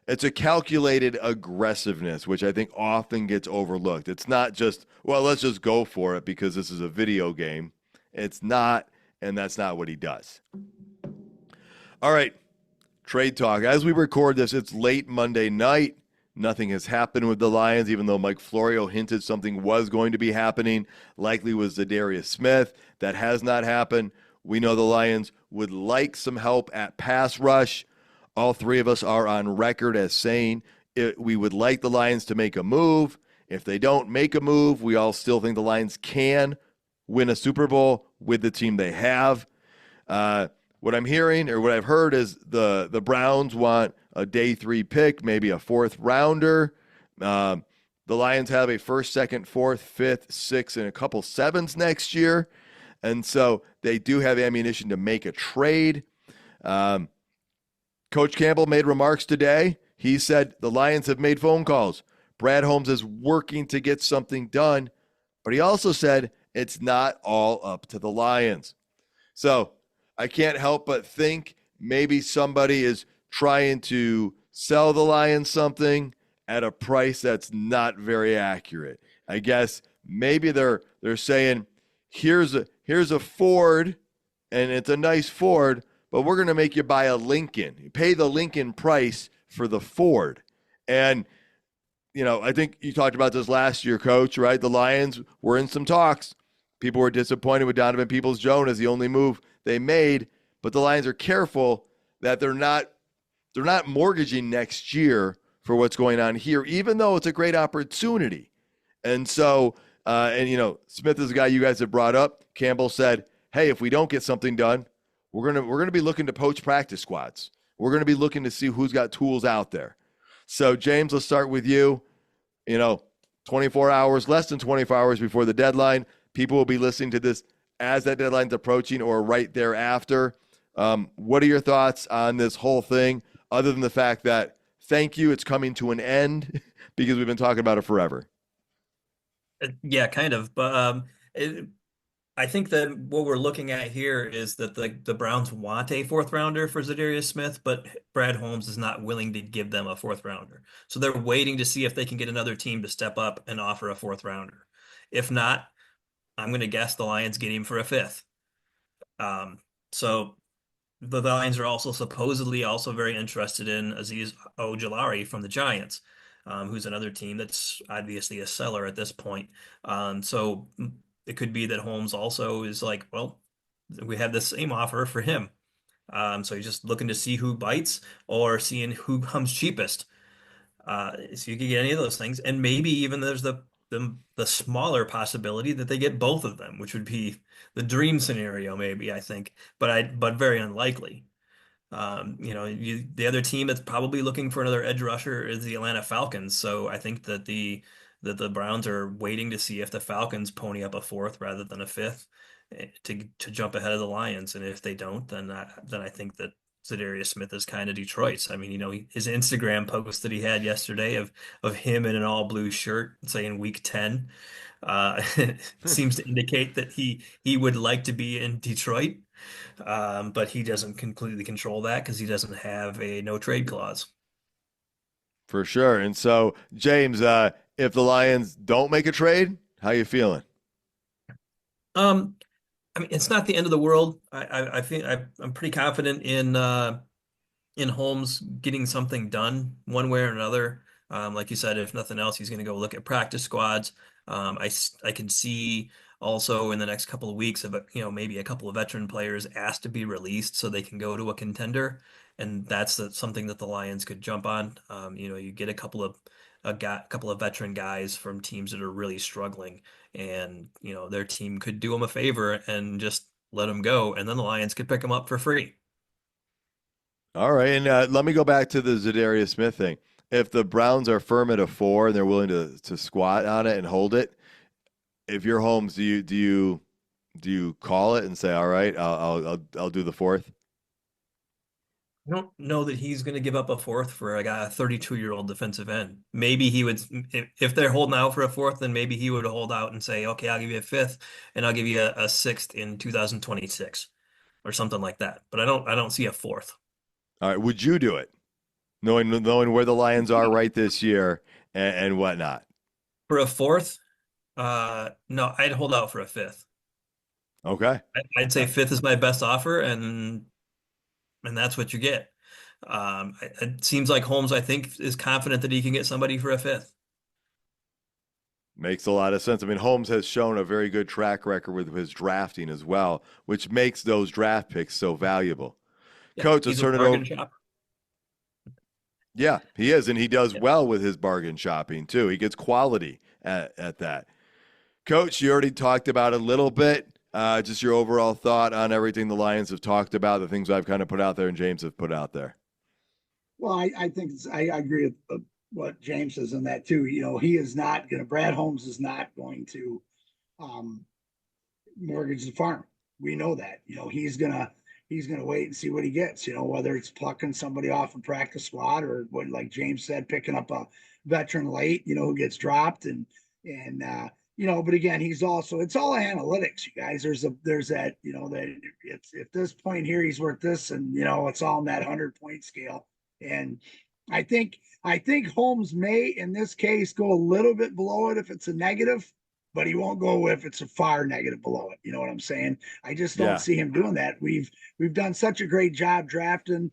It's a calculated aggressiveness, which I think often gets overlooked. It's not just, well, let's just go for it because this is a video game. It's not, and that's not what he does. All right, trade talk. As we record this, it's late Monday night. Nothing has happened with the Lions, even though Mike Florio hinted something was going to be happening. Likely was Zadarius Smith. That has not happened. We know the Lions would like some help at pass rush. All three of us are on record as saying we would like the Lions to make a move. If they don't make a move, we all still think the Lions can win a Super Bowl with the team they have. What I'm hearing or what I've heard is the Browns want a day 3 pick, maybe a 4th rounder. The Lions have a 1st, 2nd, 4th, 5th, 6th, and a couple 7s next year. And so they do have ammunition to make a trade. Coach Campbell made remarks today. He said the Lions have made phone calls. Brad Holmes is working to get something done. But he also said it's not all up to the Lions. So I can't help but think maybe somebody is trying to sell the Lions something at a price that's not very accurate. I guess maybe they're saying, here's a Ford, and it's a nice Ford, but we're going to make you buy a Lincoln. You pay the Lincoln price for the Ford. And, I think you talked about this last year, Coach, right? The Lions were in some talks. People were disappointed with Donovan Peoples-Jones as the only move they made, but the Lions are careful that they're not mortgaging next year for what's going on here, even though it's a great opportunity. And so, Smith is a guy you guys have brought up. Campbell said, hey, if we don't get something done, we're gonna be looking to poach practice squads. we're going to be looking to see who's got tools out there. So, James, let's start with you. 24 hours, less than 24 hours before the deadline. People will be listening to this as that deadline's approaching or right thereafter. What are your thoughts on this whole thing, other than the fact that, thank you, it's coming to an end because we've been talking about it forever? Yeah, kind of. But I think that what we're looking at here is that the Browns want a fourth rounder for Zadarius Smith, but Brad Holmes is not willing to give them a fourth rounder. So they're waiting to see if they can get another team to step up and offer a fourth rounder. If not, I'm going to guess the Lions get him for a fifth. So the Lions are also supposedly also very interested in Azeez Ojulari from the Giants, who's another team that's obviously a seller at this point. So it could be that Holmes also is like, well, we have the same offer for him. So he's just looking to see who bites or seeing who comes cheapest. So you could get any of those things, and maybe even there's the smaller possibility that they get both of them, which would be the dream scenario, maybe, I think, but very unlikely. The other team that's probably looking for another edge rusher is the Atlanta Falcons. So I think that the Browns are waiting to see if the Falcons pony up a fourth rather than a fifth to jump ahead of the Lions. And if they don't, then I think that Zadarius Smith is kind of Detroit's. I mean, his Instagram post that he had yesterday of him in an all blue shirt saying week 10 seems to indicate that he would like to be in Detroit. But he doesn't completely control that because he doesn't have a no trade clause. For sure. And so, James, if the Lions don't make a trade, how you feeling? I mean, it's not the end of the world. I think I'm pretty confident in Holmes getting something done one way or another. Like you said, if nothing else, he's going to go look at practice squads. I can see also in the next couple of weeks of maybe a couple of veteran players asked to be released so they can go to a contender, and that's something that the Lions could jump on. You get a couple of veteran guys from teams that are really struggling, and their team could do them a favor and just let them go, and then the Lions could pick them up for free. All right, and let me go back to the Zadarius Smith thing. If the Browns are firm at a 4 and they're willing to squat on it and hold it, if you're Holmes, do you call it and say, all right, I'll do the fourth? I don't know that he's going to give up a fourth for a 32-year-old defensive end. Maybe he would, if they're holding out for a fourth, then maybe he would hold out and say, okay, I'll give you a fifth and I'll give you a sixth in 2026 or something like that. But I don't see a fourth. All right, would you do it, knowing where the Lions are right this year and whatnot? For a fourth? No, I'd hold out for a fifth. Okay. I'd say fifth is my best offer, and that's what you get. It seems like Holmes, I think, is confident that he can get somebody for a fifth. Makes a lot of sense. I mean, Holmes has shown a very good track record with his drafting as well, which makes those draft picks so valuable. Yeah, Coach, let's turn it over. Shopper. Yeah, he is, and he does well with his bargain shopping too. He gets quality at that. Coach, you already talked about it a little bit. Just your overall thought on everything the Lions have talked about, the things I've kind of put out there and James have put out there. Well, I think I agree with what James says in that too. He is not going to. Brad Holmes is not going to mortgage the farm. We know that. He's gonna wait and see what he gets. Whether it's plucking somebody off a practice squad or what, like James said, picking up a veteran late, who gets dropped and but again, it's all analytics, you guys. There's that, that it's at this point here, he's worth this, and it's all in that 100-point scale. And I think Holmes may, in this case, go a little bit below it if it's a negative, but he won't go if it's a far negative below it. You know what I'm saying? I just don't see him doing that. We've done such a great job drafting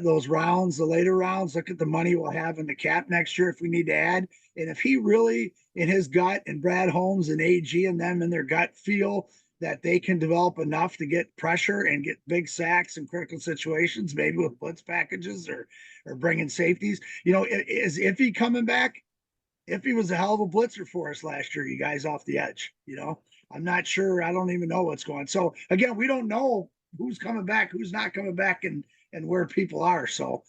those rounds, the later rounds. Look at the money we'll have in the cap next year if we need to add. And if he really, in his gut, and Brad Holmes and AG and them in their gut feel that they can develop enough to get pressure and get big sacks in critical situations, maybe with blitz packages or bringing safeties, is Iffy coming back? Iffy was a hell of a blitzer for us last year, you guys, off the edge. I'm not sure. I don't even know what's going on. So again, we don't know who's coming back, who's not coming back in and where people are. So,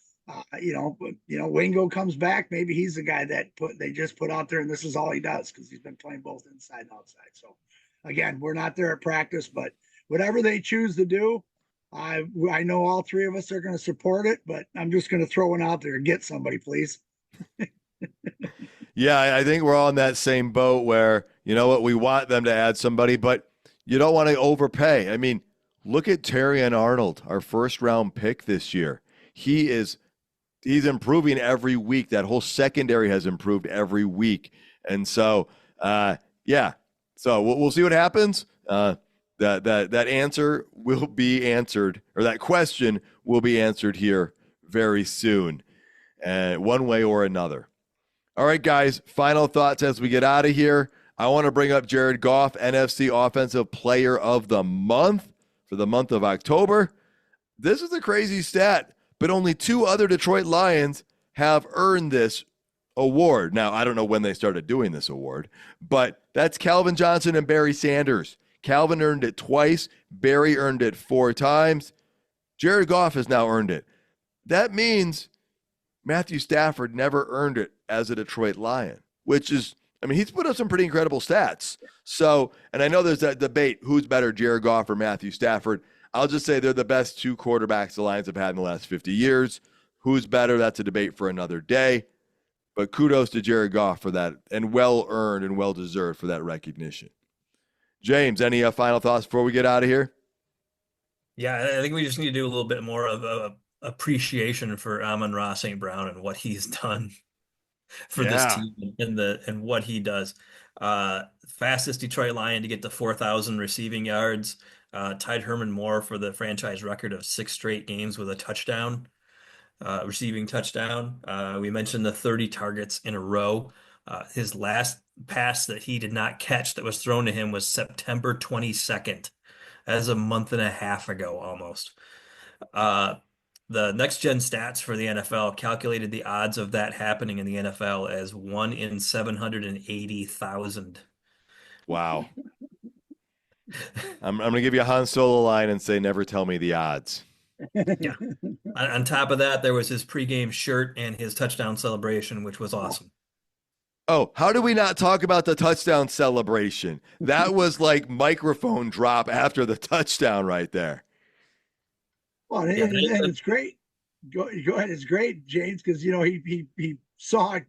Wingo comes back. Maybe he's the guy that they just put out there, and this is all he does because he's been playing both inside and outside. So, again, we're not there at practice, but whatever they choose to do, I know all three of us are going to support it. But I'm just going to throw one out there and get somebody, please. Yeah, I think we're all in that same boat where, you know what, we want them to add somebody, but you don't want to overpay. I mean, look at Terrion Arnold, our first-round pick this year. He's improving every week. That whole secondary has improved every week. And so, yeah. So we'll see what happens. That answer will be answered, or that question will be answered here very soon, one way or another. All right, guys, final thoughts as we get out of here. I want to bring up Jared Goff, NFC Offensive Player of the Month for the month of October. This is a crazy stat, but only 2 other Detroit Lions have earned this award. Now, I don't know when they started doing this award, but that's Calvin Johnson and Barry Sanders. Calvin earned it twice. Barry earned it 4 times. Jared Goff has now earned it. That means Matthew Stafford never earned it as a Detroit Lion, which is, I mean, he's put up some pretty incredible stats. So, and I know there's that debate, who's better, Jared Goff or Matthew Stafford? I'll just say they're the best 2 quarterbacks the Lions have had in the last 50 years. Who's better? That's a debate for another day. But kudos to Jared Goff for that, and well-earned and well-deserved for that recognition. James, any final thoughts before we get out of here? Yeah, I think we just need to do a little bit more of a appreciation for Amon-Ra St. Brown and what he's done for this team and what he does. Fastest Detroit Lion to get to 4,000 receiving yards. Tied Herman Moore for the franchise record of 6 straight games with a touchdown, receiving touchdown. We mentioned the 30 targets in a row. His last pass that he did not catch that was thrown to him was September 22nd. That is a month and a half ago almost. The next gen stats for the NFL calculated the odds of that happening in the NFL as 1 in 780,000. Wow. I'm going to give you a Han Solo line and say, never tell me the odds. Yeah. On top of that, there was his pregame shirt and his touchdown celebration, which was awesome. Oh, how do we not talk about the touchdown celebration? That was like microphone drop after the touchdown right there. Well, and it's great. Go ahead. It's great, James, because he saw it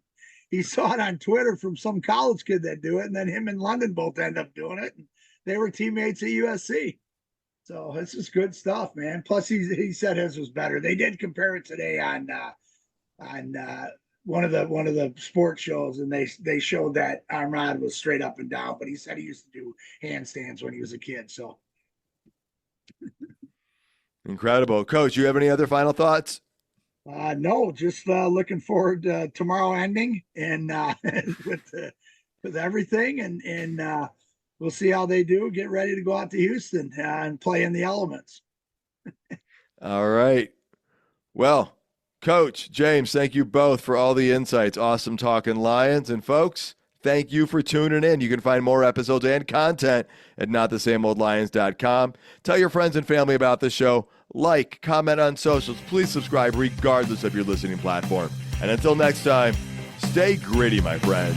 on Twitter from some college kid that do it, and then him and London both end up doing it. And they were teammates at USC. So this is good stuff, man. Plus, he said his was better. They did compare it today on one of the sports shows, and they showed that Armand was straight up and down, but he said he used to do handstands when he was a kid. So. Incredible. Coach, you have any other final thoughts? No, just looking forward to tomorrow ending and with everything, and we'll see how they do. Get ready to go out to Houston and play in the elements. All right. Well, Coach, James, thank you both for all the insights. Awesome talking Lions. And folks, thank you for tuning in. You can find more episodes and content at notthesameoldlions.com. Tell your friends and family about the show. Like, comment on socials. Please subscribe regardless of your listening platform. And until next time, stay gritty, my friends.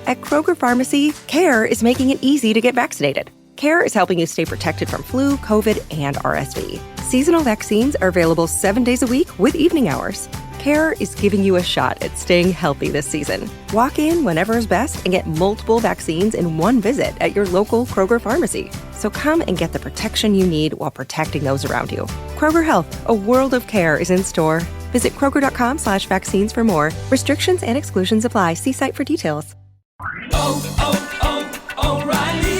At Kroger Pharmacy, CARE is making it easy to get vaccinated. CARE is helping you stay protected from flu, COVID, and RSV. Seasonal vaccines are available 7 days a week with evening hours. CARE is giving you a shot at staying healthy this season. Walk in whenever is best and get multiple vaccines in one visit at your local Kroger Pharmacy. So come and get the protection you need while protecting those around you. Kroger Health, a world of care is in store. Visit Kroger.com/vaccines for more. Restrictions and exclusions apply. See site for details. O'Reilly.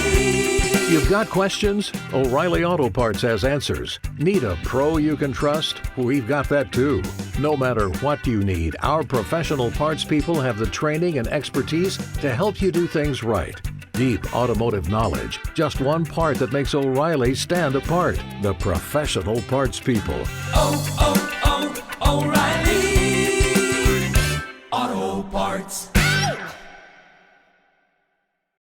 You've got questions? O'Reilly Auto Parts has answers. Need a pro you can trust? We've got that too. No matter what you need, our professional parts people have the training and expertise to help you do things right. Deep automotive knowledge. Just one part that makes O'Reilly stand apart. The professional parts people. O'Reilly Auto Parts.